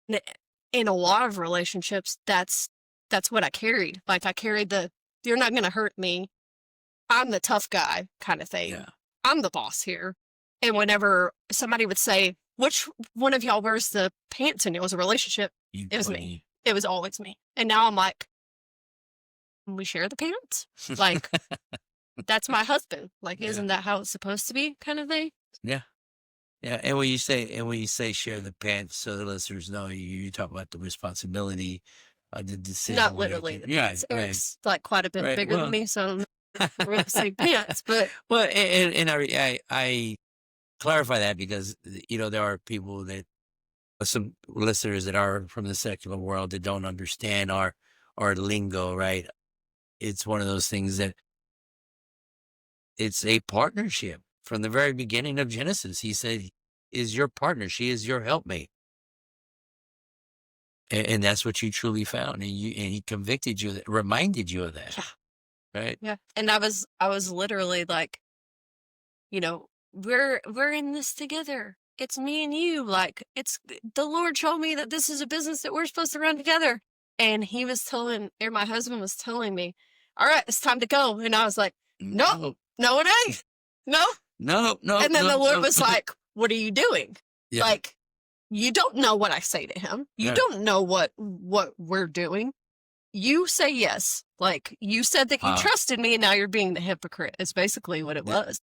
in a lot of relationships. That's what I carried. I carried you're not going to hurt me. I'm the tough guy kind of thing. Yeah. I'm the boss here. And whenever somebody would say, which one of y'all wears the pants in y'all's relationship? It was me. It was always me. And now I'm like, we share the pants? That's my husband. Isn't that how it's supposed to be kind of thing? Yeah. Yeah. And when you say share the pants, so the listeners know you talk about the responsibility of the decision. Not literally. Yeah. It's quite a bit bigger than me. So I'm going to say pants, but. Well, and I clarify that because, there are people some listeners that are from the secular world that don't understand our lingo, right? It's one of those things that it's a partnership from the very beginning of Genesis. He said, is your partner. She is your helpmate. And that's what you truly found. And he convicted you, reminded you of that. Yeah. Right. Yeah. And I was literally we're in this together. It's me and you. It's the Lord showed me that this is a business that we're supposed to run together. And my husband was telling me, all right, it's time to go. And I was like, no, it ain't. No. And then the Lord was like, what are you doing? Yeah. You don't know what I say to him. You don't know what we're doing. You say yes. You said that you trusted me and now you're being the hypocrite. It's basically what it was.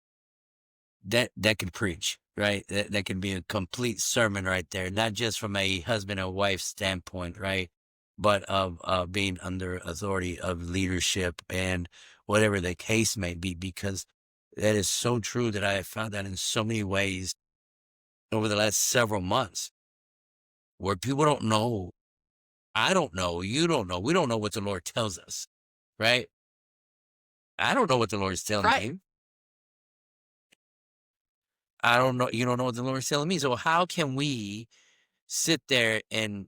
That could preach, right? That can be a complete sermon right there, not just from a husband and wife standpoint, right? But of being under authority of leadership and whatever the case may be, because that is so true that I have found that in so many ways over the last several months where people don't know. I don't know. You don't know. We don't know what the Lord tells us, right? I don't know what the Lord is telling me. I don't know. You don't know what the Lord is telling me. So how can we sit there and,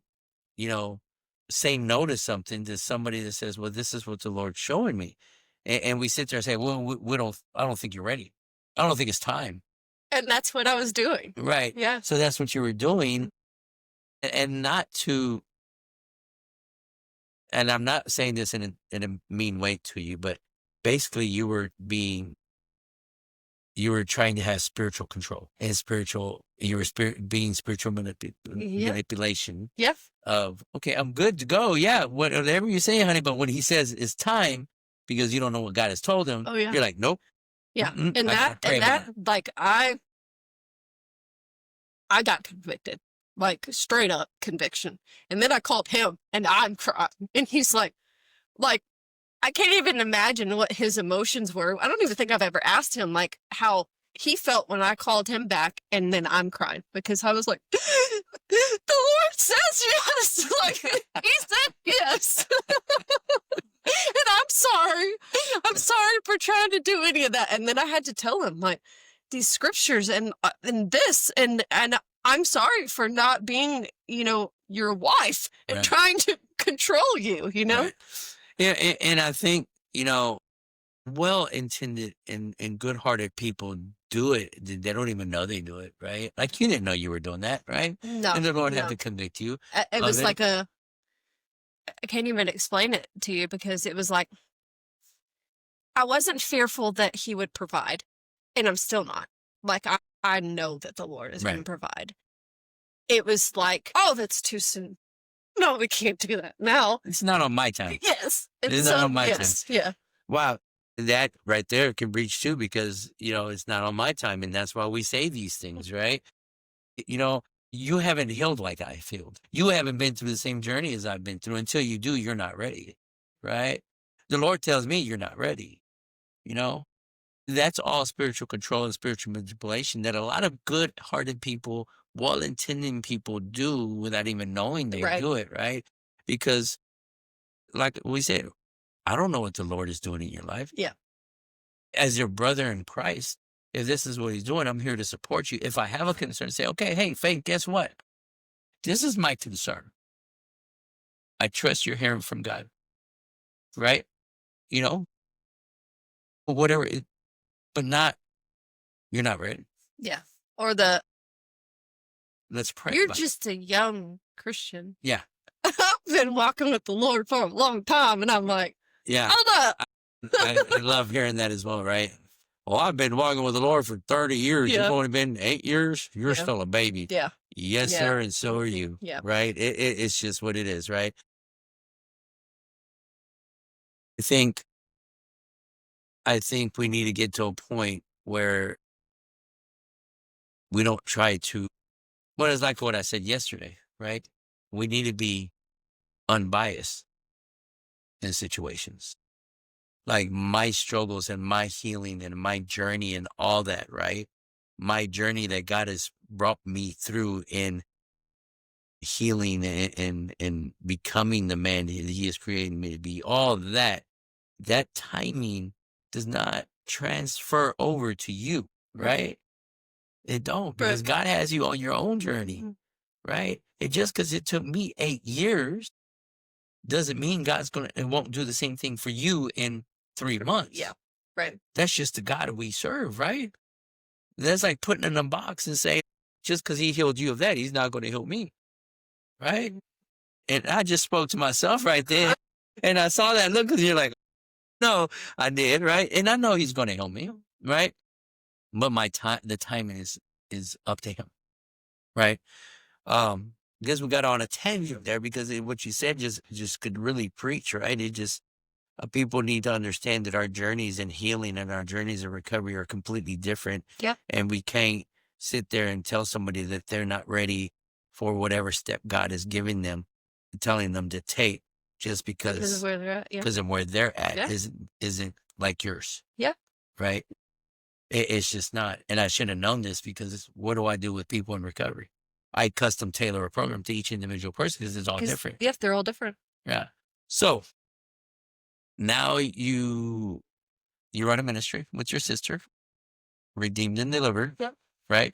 say no to something to somebody that says, well, this is what the Lord's showing me. And we sit there and say, well, I don't think you're ready. I don't think it's time. And that's what I was doing. Right. Yeah. So that's what you were doing. And not to, and I'm not saying this in a mean way to you, but basically you were trying to have spiritual control and being spiritual manipulation. Yeah. Of, okay, I'm good to go. Yeah. Whatever you say, honey. But when he says it's time, because you don't know what God has told him, you're like, nope. Yeah. And I got convicted, straight up conviction. And then I called him and I'm crying. And he's like, I can't even imagine what his emotions were. I don't even think I've ever asked him how he felt when I called him back, and then I'm crying because I was like, the Lord says yes. He said yes. And I'm sorry. I'm sorry for trying to do any of that. And then I had to tell him these scriptures and this and I'm sorry for not being, your wife and trying to control you, Right. Yeah, and I think, well-intended and good-hearted people do it. They don't even know they do it, right? You didn't know you were doing that, right? No. And the Lord had to convict you. It was I can't even explain it to you because it was I wasn't fearful that he would provide, and I'm still not. I know that the Lord is going to provide. It was oh, that's too soon. no, we can't do that now. It's not on my time. Yes. It's not on my time. Yes. Yeah. Wow. That right there can reach too, because, it's not on my time. And that's why we say these things, right? You haven't healed like I healed. You haven't been through the same journey as I've been through. Until you do, you're not ready, right? The Lord tells me you're not ready. That's all spiritual control and spiritual manipulation that a lot of good-hearted people, well-intending people do without even knowing they Right. do it, right? Because, like we said, I don't know what the Lord is doing in your life. Yeah. As your brother in Christ, if this is what he's doing, I'm here to support you. If I have a concern, say, okay, hey, Faith, guess what? This is my concern. I trust you're hearing from God, right? Whatever, but you're not ready. Yeah. Or Let's pray. you're about it. just a young Christian. Yeah. I've been walking with the Lord for a long time, and I'm like, Yeah. hold up. I love hearing that as well, right? Well, I've been walking with the Lord for 30 years. Yeah. You've only been 8 years. You're Yeah. still a baby. Yeah. Yes, Yeah. sir. And so are you. Yeah. Right? It's just what it is, right? I think we need to get to a point where we don't try to, it's like what I said yesterday, right? We need to be unbiased in situations. Like my struggles and my healing and my journey and all that, right? My journey that God has brought me through in healing and becoming the man that he has created me to be, all that timing does not transfer over to you, right? It don't, because God has you on your own journey, right? It just because it took me 8 years doesn't mean it won't do the same thing for you in 3 months. Yeah. Right. That's just the God we serve, right? That's like putting in a box and saying, just because he healed you of that, he's not going to heal me, right? And I just spoke to myself right there, and I saw that look, because you're like, no, I did, right? And I know he's going to heal me, right? But the timing is up to him, right? Guess we got on a tangent there, because what you said just could really preach, right? It just people need to understand that our journeys in healing and our journeys in recovery are completely different. Yeah. And we can't sit there and tell somebody that they're not ready for whatever step God is giving them, telling them to take, just because of where they're at. Yeah. because of where they're at Yeah. isn't like yours. Yeah. Right. It's just not. And I should have known this, because what do I do with people in recovery? I custom tailor a program to each individual person, because it's all different. Yeah, they're all different. Yeah. So now you run a ministry with your sister, Redeemed and Delivered. Yep. Right?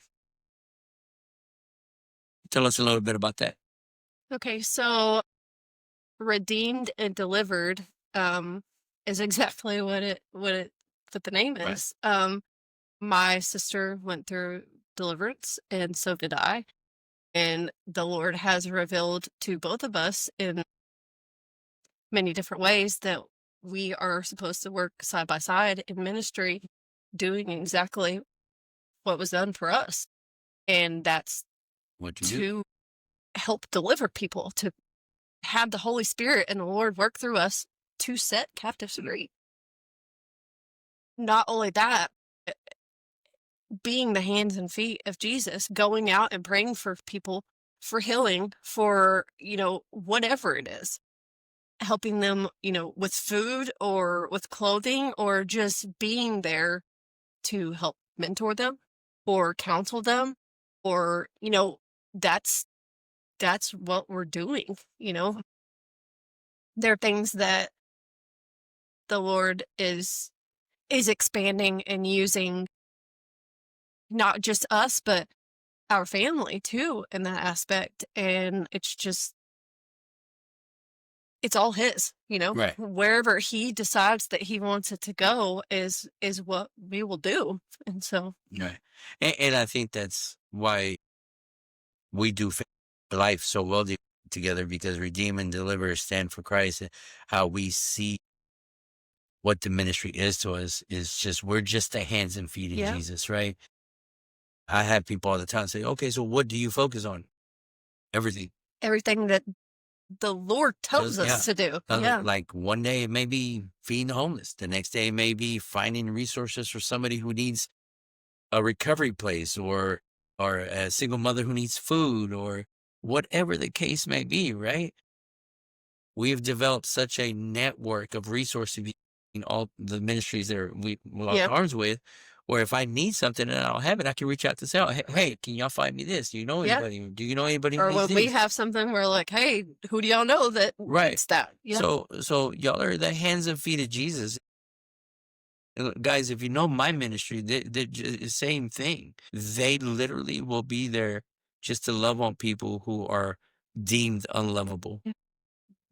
Tell us a little bit about that. Okay, so Redeemed and Delivered is exactly what the name Right. is. My sister went through deliverance, and so did I. And the Lord has revealed to both of us in many different ways that we are supposed to work side by side in ministry, doing exactly what was done for us. And that's What you do? to help deliver people, to have the Holy Spirit and the Lord work through us to set captives free. Not only that, being the hands and feet of Jesus, going out and praying for people for healing, for, whatever it is, helping them, with food or with clothing, or just being there to help mentor them or counsel them, or, that's what we're doing. There are things that the Lord is expanding and using, not just us, but our family too, in that aspect. And it's all his, Right. wherever he decides that he wants it to go is what we will do. And so, Right. And I think that's why we do life so well together, because Redeem and Deliver stand for Christ. And how we see what the ministry is to us is just, we're just the hands and feet of Yeah. Jesus, right? I have people all the time say, okay, so what do you focus on? Everything. everything that the Lord tells us to do. Like one day it may be feeding the homeless. The next day it may be finding resources for somebody who needs a recovery place, or a single mother who needs food, or whatever the case may be, right? We've developed such a network of resources in all the ministries that we lock arms with, where if I need something and I don't have it, I can reach out to say, hey, can y'all find me this? Do you know anybody? Do you know anybody who or needs when we this? have something, we're like, hey, who do y'all know that needs that? So y'all are the hands and feet of Jesus. Guys, if you know my ministry, they're the same thing. They literally will be there just to love on people who are deemed unlovable.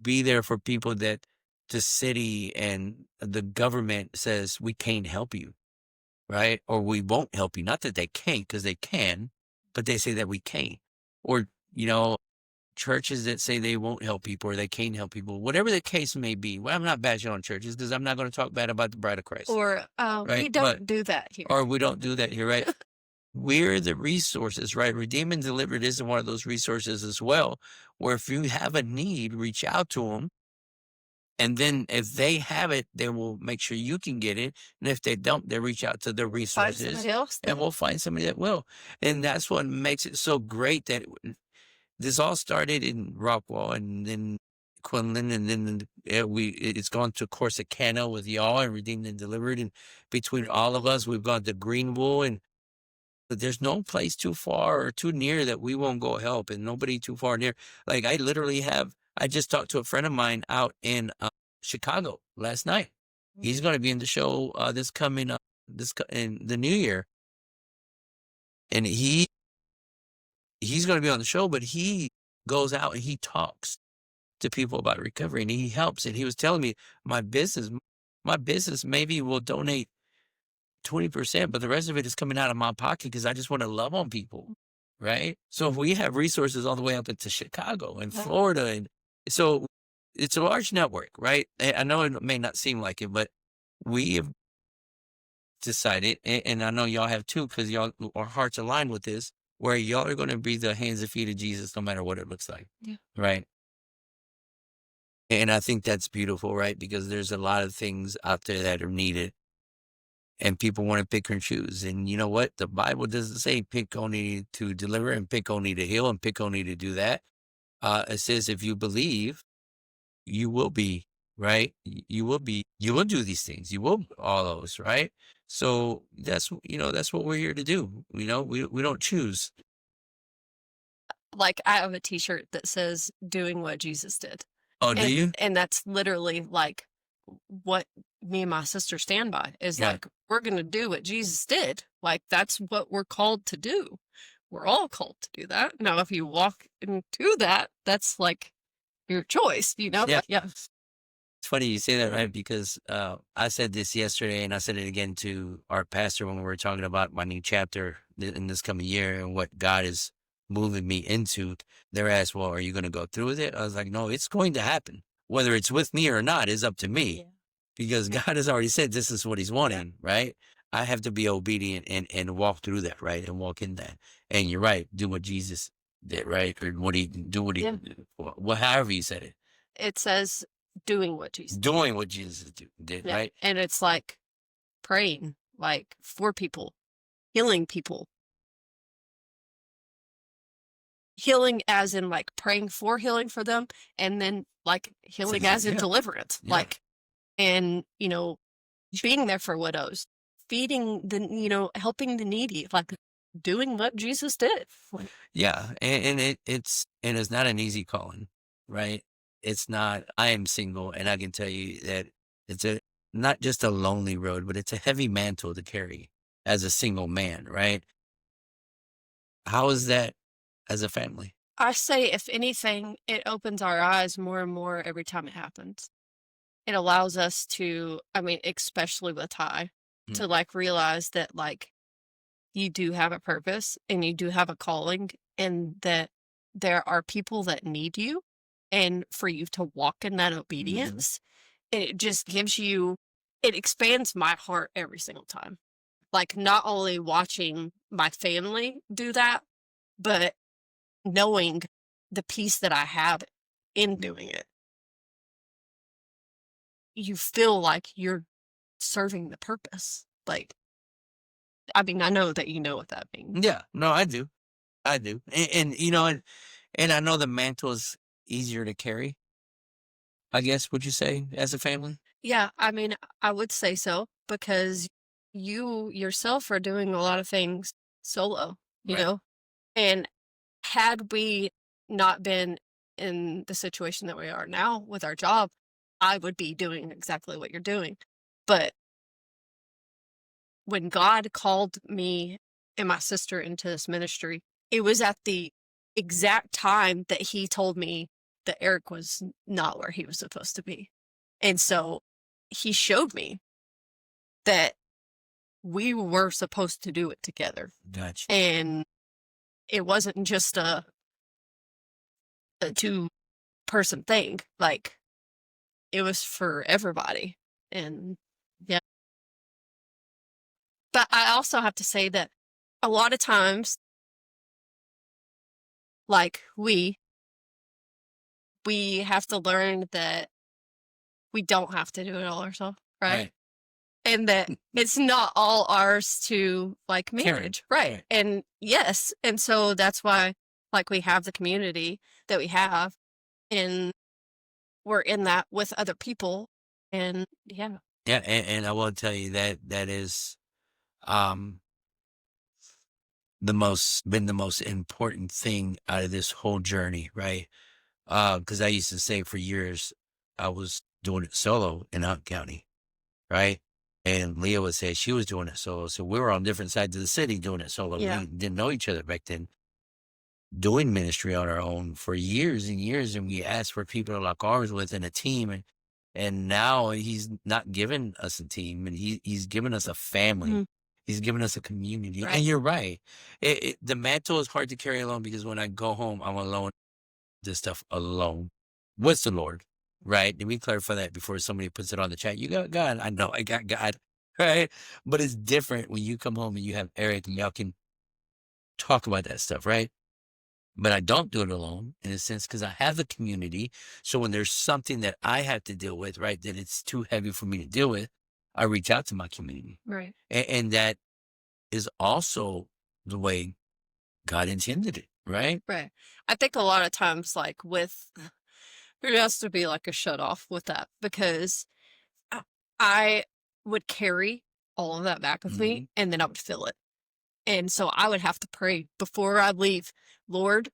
Be there for people that the city and the government says, we can't help you, right? Or we won't help you. Not that they can't, because they can, but they say that we can't. Or, churches that say they won't help people or they can't help people, whatever the case may be. Well, I'm not bashing on churches because I'm not going to talk bad about the bride of Christ. Or we don't do that here. Or we don't do that here, right? We're the resources, right? Redeemed and Delivered isn't one of those resources as well, where if you have a need, reach out to them. And then if they have it, they will make sure you can get it. And if they don't, they reach out to the resources. And we'll find somebody that will. And that's what makes it so great that this all started in Rockwall and then Quinlan, and then it's gone to Corsicana with y'all and Redeemed and Delivered. And between all of us, we've gone to Greenville, but there's no place too far or too near that we won't go help, and nobody too far near. Like I just talked to a friend of mine out in Chicago last night. He's going to be in the show in the new year. And he's going to be on the show, but he goes out and he talks to people about recovery and he helps. And he was telling me my business maybe will donate 20%, but the rest of it is coming out of my pocket because I just want to love on people. Right. So if we have resources all the way up into Chicago and Florida, and so it's a large network, right? I know it may not seem like it, but we have decided, and I know y'all have too, because our hearts aligned with this, where y'all are going to be the hands and feet of Jesus no matter what it looks like. Yeah. Right. And I think that's beautiful, right? Because there's a lot of things out there that are needed and people want to pick and choose. And you know what? The Bible doesn't say pick only to deliver and pick only to heal and pick only to do that. It says if you believe, you will be, right? You will do these things. You will all those, right? So that's what we're here to do. We don't choose. Like I have a t-shirt that says doing what Jesus did. Oh, do you? And that's literally like what me and my sister stand by is like, we're going to do what Jesus did. Like that's what we're called to do. We're all called to do that. Now, if you walk into that, that's like your choice, Yeah. It's funny you say that, right? Because I said this yesterday and I said it again to our pastor when we were talking about my new chapter in this coming year and what God is moving me into. They're asked, well, are you going to go through with it? I was like, no, it's going to happen. Whether it's with me or not is up to me because God has already said this is what he's wanting, right? I have to be obedient and walk through that, right? And walk in that. And you're right. Do what Jesus did, right? Or however you said it. It says doing what Jesus did, right? And it's like praying, like for people, healing people. Healing as in like praying for healing for them, and then like healing as in deliverance, like, and being there for widows, feeding helping the needy, like doing what Jesus did. Yeah, and it's not an easy calling, right? It's not. I am single, and I can tell you that it's not just a lonely road, but it's a heavy mantle to carry as a single man, right? How is that as a family? I say, if anything, it opens our eyes more and more every time it happens. It allows us to, especially with Ty, to like realize that like you do have a purpose and you do have a calling and that there are people that need you, and for you to walk in that obedience, it just it expands my heart every single time. Like not only watching my family do that, but knowing the peace that I have in doing it, you feel like you're serving the purpose. Like, I mean, I know that you know what that means. Yeah, no, I do. I do. And I know the mantle is easier to carry, I guess, would you say, as a family? Yeah, I mean, I would say so because you yourself are doing a lot of things solo, you Right. know? And had we not been in the situation that we are now with our job, I would be doing exactly what you're doing. But when God called me and my sister into this ministry, it was at the exact time that he told me that Eric was not where he was supposed to be. And so he showed me that we were supposed to do it together. Gotcha. And it wasn't just a two-person thing. Like, it was for everybody. And yeah. But I also have to say that a lot of times, like, we have to learn that we don't have to do it all ourselves, right? Right. And that it's not all ours to, like, Carry. manage. Right. Right. And yes. And so that's why, like, we have the community that we have, and we're in that with other people. And yeah. Yeah, and I will tell you that is um the most important thing out of this whole journey, right? Because I used to say for years I was doing it solo in Hunt County, right? And Leah would say she was doing it solo. So we were on different sides of the city doing it solo. Yeah. We didn't know each other back then. Doing ministry on our own for years and years, and we asked for people like ours within a team, and now he's not giving us a team, and he's given us a family. Mhm. He's given us a community. Right. And you're right. The mantle is hard to carry alone because when I go home, I'm alone. This stuff alone with the Lord, right? And we clarify that before somebody puts it on the chat. You got God. I know I got God, right? But it's different when you come home and you have Eric and y'all can talk about that stuff, right? But I don't do it alone in a sense because I have a community. So when there's something that I have to deal with, right, that it's too heavy for me to deal with, I reach out to my community. Right. And that is also the way God intended it, right? Right. I think a lot of times, like, there has to be like a shut off with that, because I would carry all of that back with me, and then I would feel it. And so I would have to pray before I leave, Lord,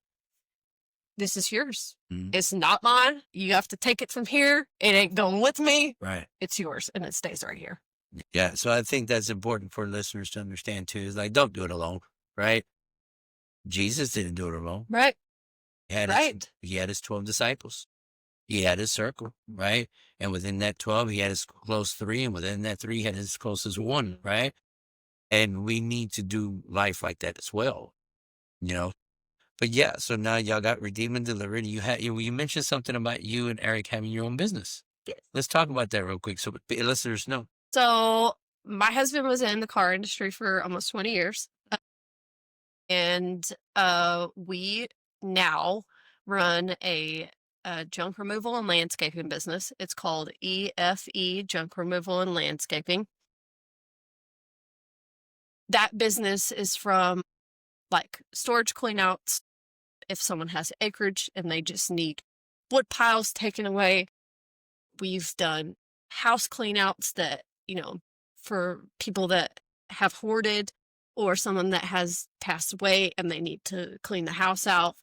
this is yours. It's not mine. You have to take it from here. It ain't going with me. Right. It's yours, and it stays right here. Yeah. So I think that's important for listeners to understand too, is like, don't do it alone, right? Jesus didn't do it alone. Right. He had his 12 disciples. He had his circle, right? And within that 12, he had his close 3, and within that 3, he had his closest 1, right? And we need to do life like that as well, you know? But yeah, so now y'all got Redeemed and Delivered. You mentioned something about you and Eric having your own business. Yes. Let's talk about that real quick so listeners know. So my husband was in the car industry for almost 20 years. And we now run a junk removal and landscaping business. It's called EFE, Junk Removal and Landscaping. That business is from, like, storage cleanouts. If someone has acreage and they just need wood piles taken away, we've done house cleanouts that, for people that have hoarded, or someone that has passed away and they need to clean the house out.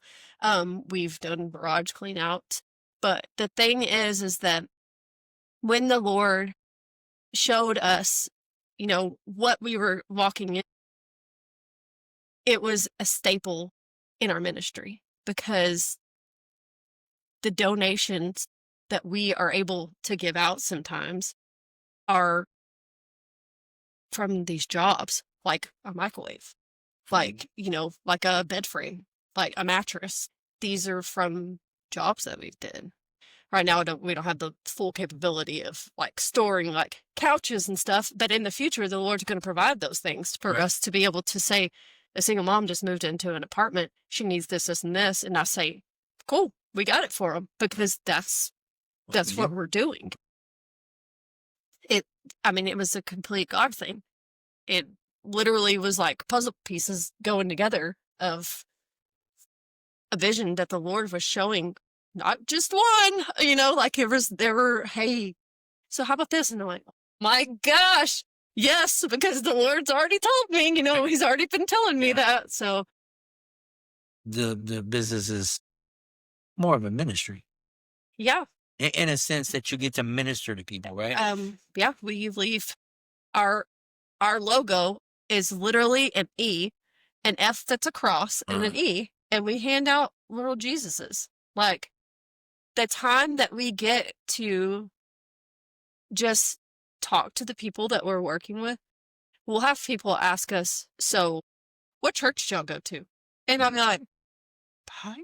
We've done garage clean out. But the thing is that when the Lord showed us, what we were walking in, it was a staple in our ministry, because the donations that we are able to give out sometimes are from these jobs, like a microwave, like, like a bed frame, like a mattress. These are from jobs that we've did. Right now, we don't have the full capability of, like, storing, like, couches and stuff, but in the future, the Lord's going to provide those things for us to be able to say, a single mom just moved into an apartment. She needs this, this, and this. And I say, cool. We got it for them because that's what we're doing. It was a complete God thing. It literally was like puzzle pieces going together of a vision that the Lord was showing, not just one, like hey, so how about this? And I'm like, my gosh, yes, because the Lord's already told me, he's already been telling me that. So the business is more of a ministry. Yeah. In a sense that you get to minister to people, right? Yeah, we leave our logo is literally an E, an F that's a cross, and an E, and we hand out little Jesuses. Like, the time that we get to just talk to the people that we're working with, we'll have people ask us, so what church did y'all go to? And I'm like, Pine?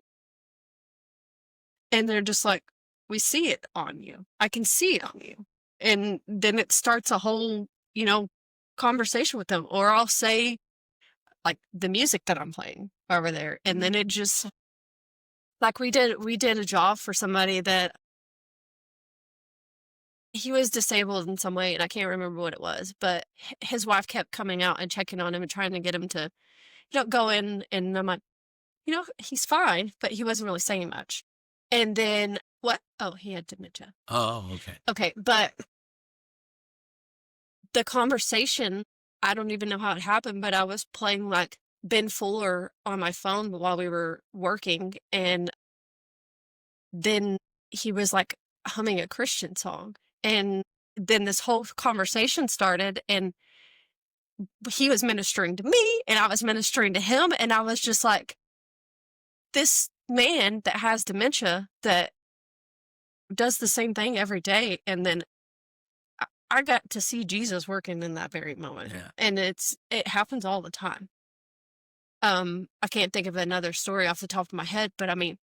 And they're just like, we see it on you. I can see it on you. And then it starts a whole, conversation with them. Or I'll say, like, the music that I'm playing over there. And then it just, like, we did a job for somebody that he was disabled in some way, and I can't remember what it was, but his wife kept coming out and checking on him and trying to get him to, go in. And I'm like, he's fine, but he wasn't really saying much. And then what? Oh, he had dementia. Oh, okay. Okay, but the conversation, I don't even know how it happened, but I was playing like Ben Fuller on my phone while we were working, and then he was like humming a Christian song. And then this whole conversation started, and he was ministering to me, and I was ministering to him, and I was just like, this man that has dementia that does the same thing every day. And then I got to see Jesus working in that very moment. Yeah. And it happens all the time. I can't think of another story off the top of my head, but I mean,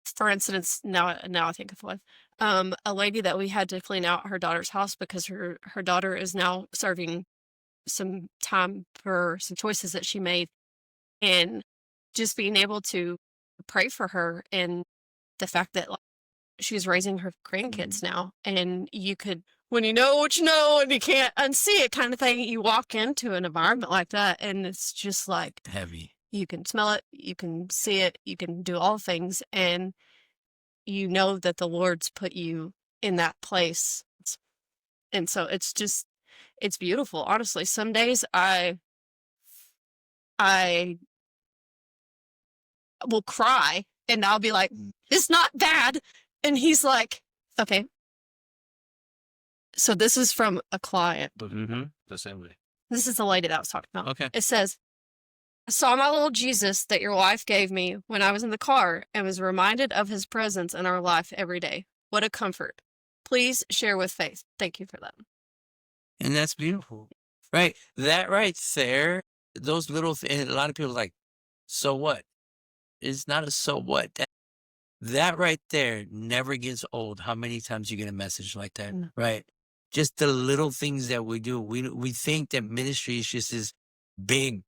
for instance, now I think of one. A lady that we had to clean out her daughter's house because her daughter is now serving some time for some choices that she made. And just being able to pray for her, and the fact that she's raising her grandkids now, and you could, when you know what you know and you can't unsee it kind of thing, you walk into an environment like that and it's just like heavy. You can smell it, you can see it, you can do all things, and you know that the Lord's put you in that place. And so it's beautiful. Honestly, some days I will cry and I'll be like, it's not bad. And he's like, okay. So this is from a client. The same way. This is the lady that I was talking about. Okay. It says, I saw my little Jesus that your wife gave me when I was in the car and was reminded of his presence in our life every day. What a comfort. Please share with Faith. Thank you for that. And that's beautiful. Right. That right there, those little things, a lot of people are like, so what? It's not a so what. That right there never gets old. How many times you get a message like that, right? Just the little things that we do. We think that ministry is just this big,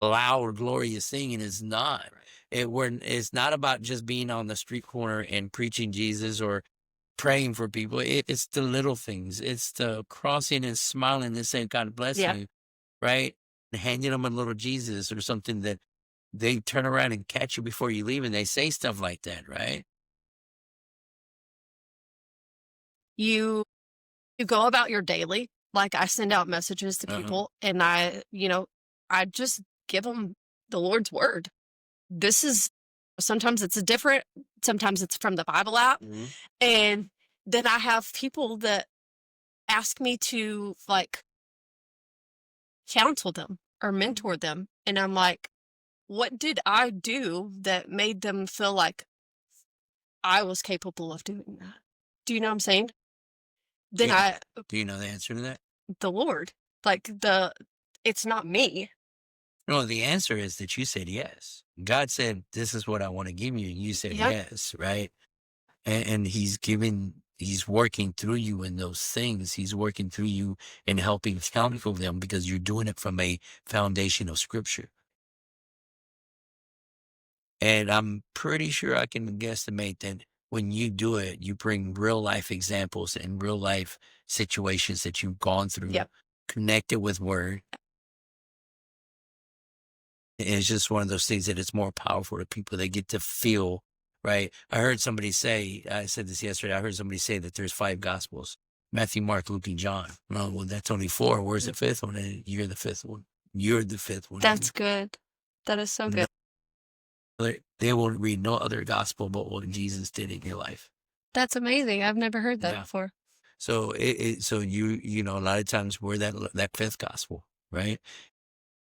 loud, glorious thing, and it's not. It's not about just being on the street corner and preaching Jesus or praying for people. It's the little things. It's the crossing and smiling and saying, God bless you, right? And handing them a little Jesus or something that they turn around and catch you before you leave, and they say stuff like that, right? You go about your daily. Like, I send out messages to people, and I just give them the Lord's word. Sometimes it's sometimes it's from the Bible app. And then I have people that ask me to like counsel them or mentor them. And I'm like, what did I do that made them feel like I was capable of doing that? Do you know what I'm saying? Then Do you know the answer to that? The Lord, like it's not me. No, the answer is that you said yes. God said, this is what I want to give you. And you said yes, right? And he's working through you in those things. He's working through you and helping counsel them because you're doing it from a foundation of scripture. And I'm pretty sure I can guesstimate that when you do it, you bring real life examples and real life situations that you've gone through, Yep. connected with word. And it's just one of those things that it's more powerful to people. They get to feel, right? I heard somebody say, I said this yesterday, I heard somebody say that there's 5 gospels: Matthew, Mark, Luke, and John. Oh, well, that's only 4. Where's the 5th one? And you're the 5th one. You're the 5th one. That's good. That is so good. They will read no other gospel but what Jesus did in your life. That's amazing. I've never heard that Yeah. before. So so you know, a lot of times we're that 5th gospel, right?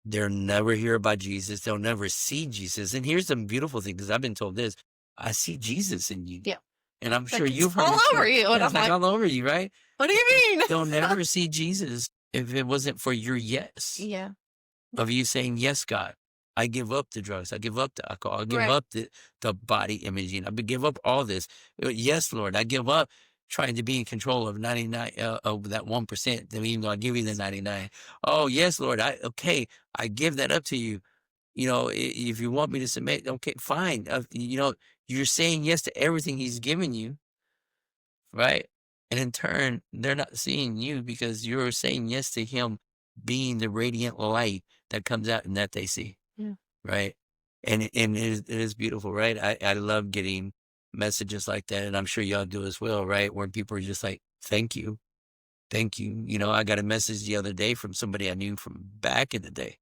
They'll never hear about Jesus. They'll never see Jesus. And here's the beautiful thing, because I've been told this: I see Jesus in you. Yeah. And I'm Like, sure it's you've heard all it too. over you. And Yeah, I'm it's like like, all over you, right? what do you mean? They'll never see Jesus if it wasn't for your yes. Yeah. Of you saying, yes, God, I give up the drugs. I give up the alcohol. I give Right. up the body imaging. I give up all this. Yes, Lord, I give up trying to be in control of 99 of that 1%. Even though I give you the 99. Oh, yes, Lord. I give that up to you. You know, if you want me to submit, okay, fine. You know, you're saying yes to everything He's given you, right? And in turn, they're not seeing you because you're saying yes to Him being the radiant light that comes out and that they see. Yeah. Right. And it is beautiful, right? I love getting messages like that, and I'm sure y'all do as well, right? Where people are just like, thank you. Thank you. You know, I got a message the other day from somebody I knew from back in the day,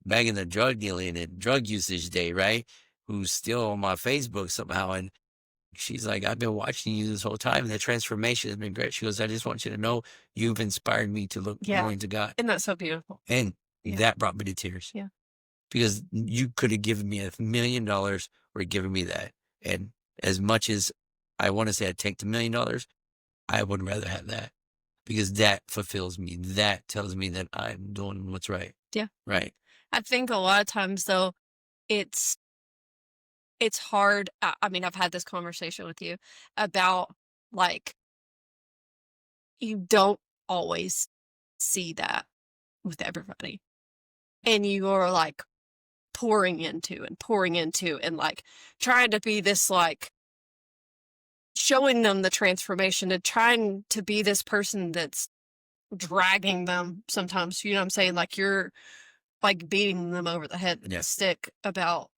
back in the drug dealing and drug usage day, right? Who's still on my Facebook somehow. And she's like, I've been watching you this whole time, and the transformation has been great. She goes, I just want you to know you've inspired me to look Yeah. more into God. Isn't that so beautiful? And Yeah. that brought me to tears. Yeah. Because you could have given me $1 million or given me that. And as much as I want to say I'd take the $1 million, I would rather have that, because that fulfills me. That tells me that I'm doing what's right. Yeah. Right. I think a lot of times, though, it's hard. I mean, I've had this conversation with you about, like, you don't always see that with everybody. And you are, like, pouring into and, like, trying to be this, like, showing them the transformation and trying to be this person that's dragging them sometimes. You know what I'm saying? Like, you're, like, beating them over the head with Yeah. a stick about,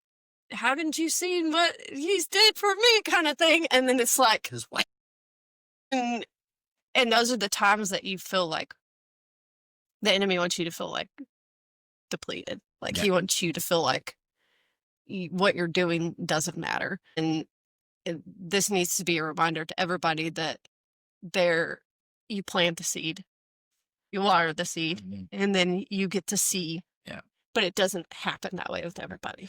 haven't you seen what He's did for me, kind of thing. And then it's like, Because what? and those are the times that you feel like the enemy wants you to feel like depleted. Like, Yeah. he wants you to feel like what you're doing doesn't matter. And this needs to be a reminder to everybody that you plant the seed, you water the seed, Mhm. and then you get to see. Yeah. But it doesn't happen that way with everybody.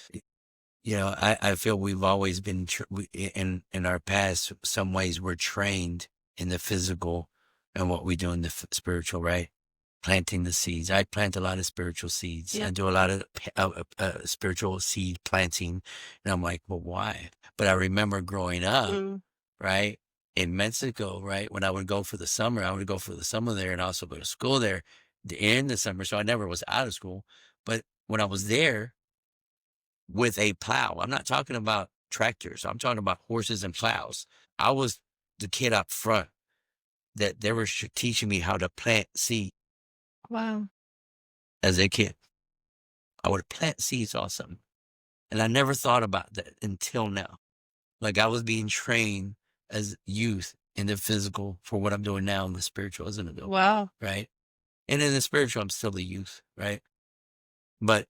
You know, I feel we've always been, in our past, some ways we're trained in the physical and what we do in the spiritual, right? Planting the seeds. I plant a lot of spiritual seeds. Yeah. I do a lot of spiritual seed planting. And I'm like, well, why? But I remember growing up, Mm, right, in Mexico, right, when I would go for the summer, I would go for the summer there and also go to school there in the summer. So I never was out of school. But when I was there with a plow, I'm not talking about tractors, I'm talking about horses and plows. I was the kid up front that they were teaching me how to plant seed wow. as a kid. I would plant seeds or something. And I never thought about that until now. Like, I was being trained as youth in the physical for what I'm doing now in the spiritual as an adult. Wow. Right. And in the spiritual, I'm still the youth. Right. But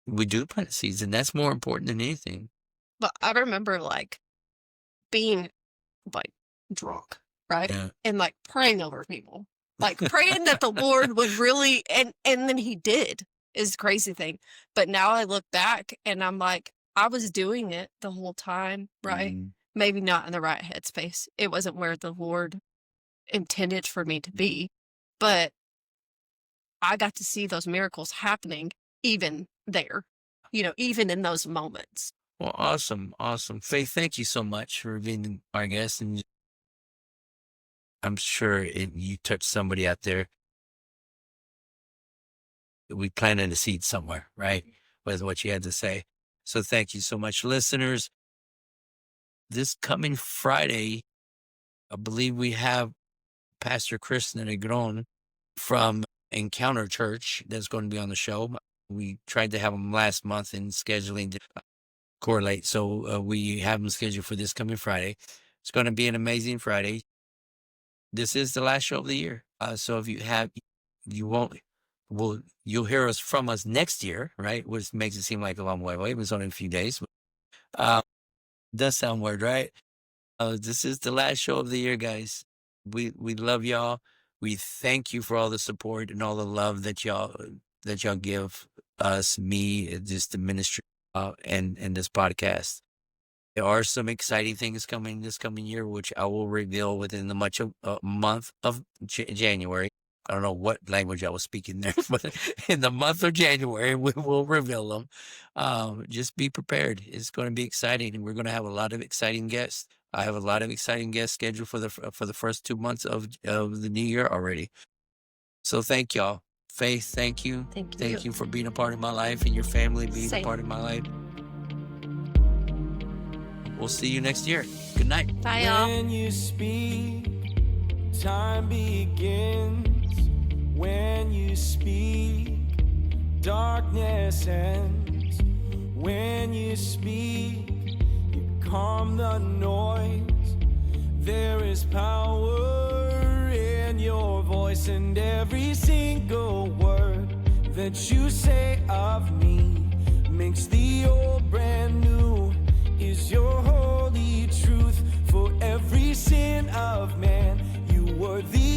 we do plant seeds, and that's more important than anything. But I remember, like, being, like, drunk, right? Yeah. And, like, praying over people, like, praying that the Lord would really, and then He did, is the crazy thing. But now I look back and I'm like, I was doing it the whole time, right? Mhm. Maybe not in the right headspace. It wasn't where the Lord intended for me to be, but I got to see those miracles happening even there, even in those moments. Well, awesome. Awesome. Faith, thank you so much for being our guest. And I'm sure you touched somebody out there. We planted a seed somewhere, right? With what you had to say. So thank you so much, listeners. This coming Friday, I believe we have Pastor Chris Negron from Encounter Church that's going to be on the show. We tried to have him last month and scheduling didn't correlate. So we have him scheduled for this coming Friday. It's going to be an amazing Friday. This is the last show of the year. So if you'll hear us from us next year, right? Which makes it seem like a long way away, but it's only a few days. Does sound weird, right? This is the last show of the year, guys. We love y'all. We thank you for all the support and all the love that y'all give us, me, just the ministry, and this podcast. There are some exciting things coming this coming year, which I will reveal within the month of January. I don't know what language I was speaking there, but in the month of January, we will reveal them. Just be prepared. It's going to be exciting, and we're going to have a lot of exciting guests. I have a lot of exciting guests scheduled for the first 2 months of the new year already. So thank y'all. Faith, thank you. Thank you. For being a part of my life and your family being Same. a part of my life. We'll see you next year. Good night. Bye, y'all. When you speak, time begins. When you speak, darkness ends. When you speak, you calm the noise. There is power in your voice, and every single word that you say of me makes the old brand new. Is your holy truth for every sin of man. You were the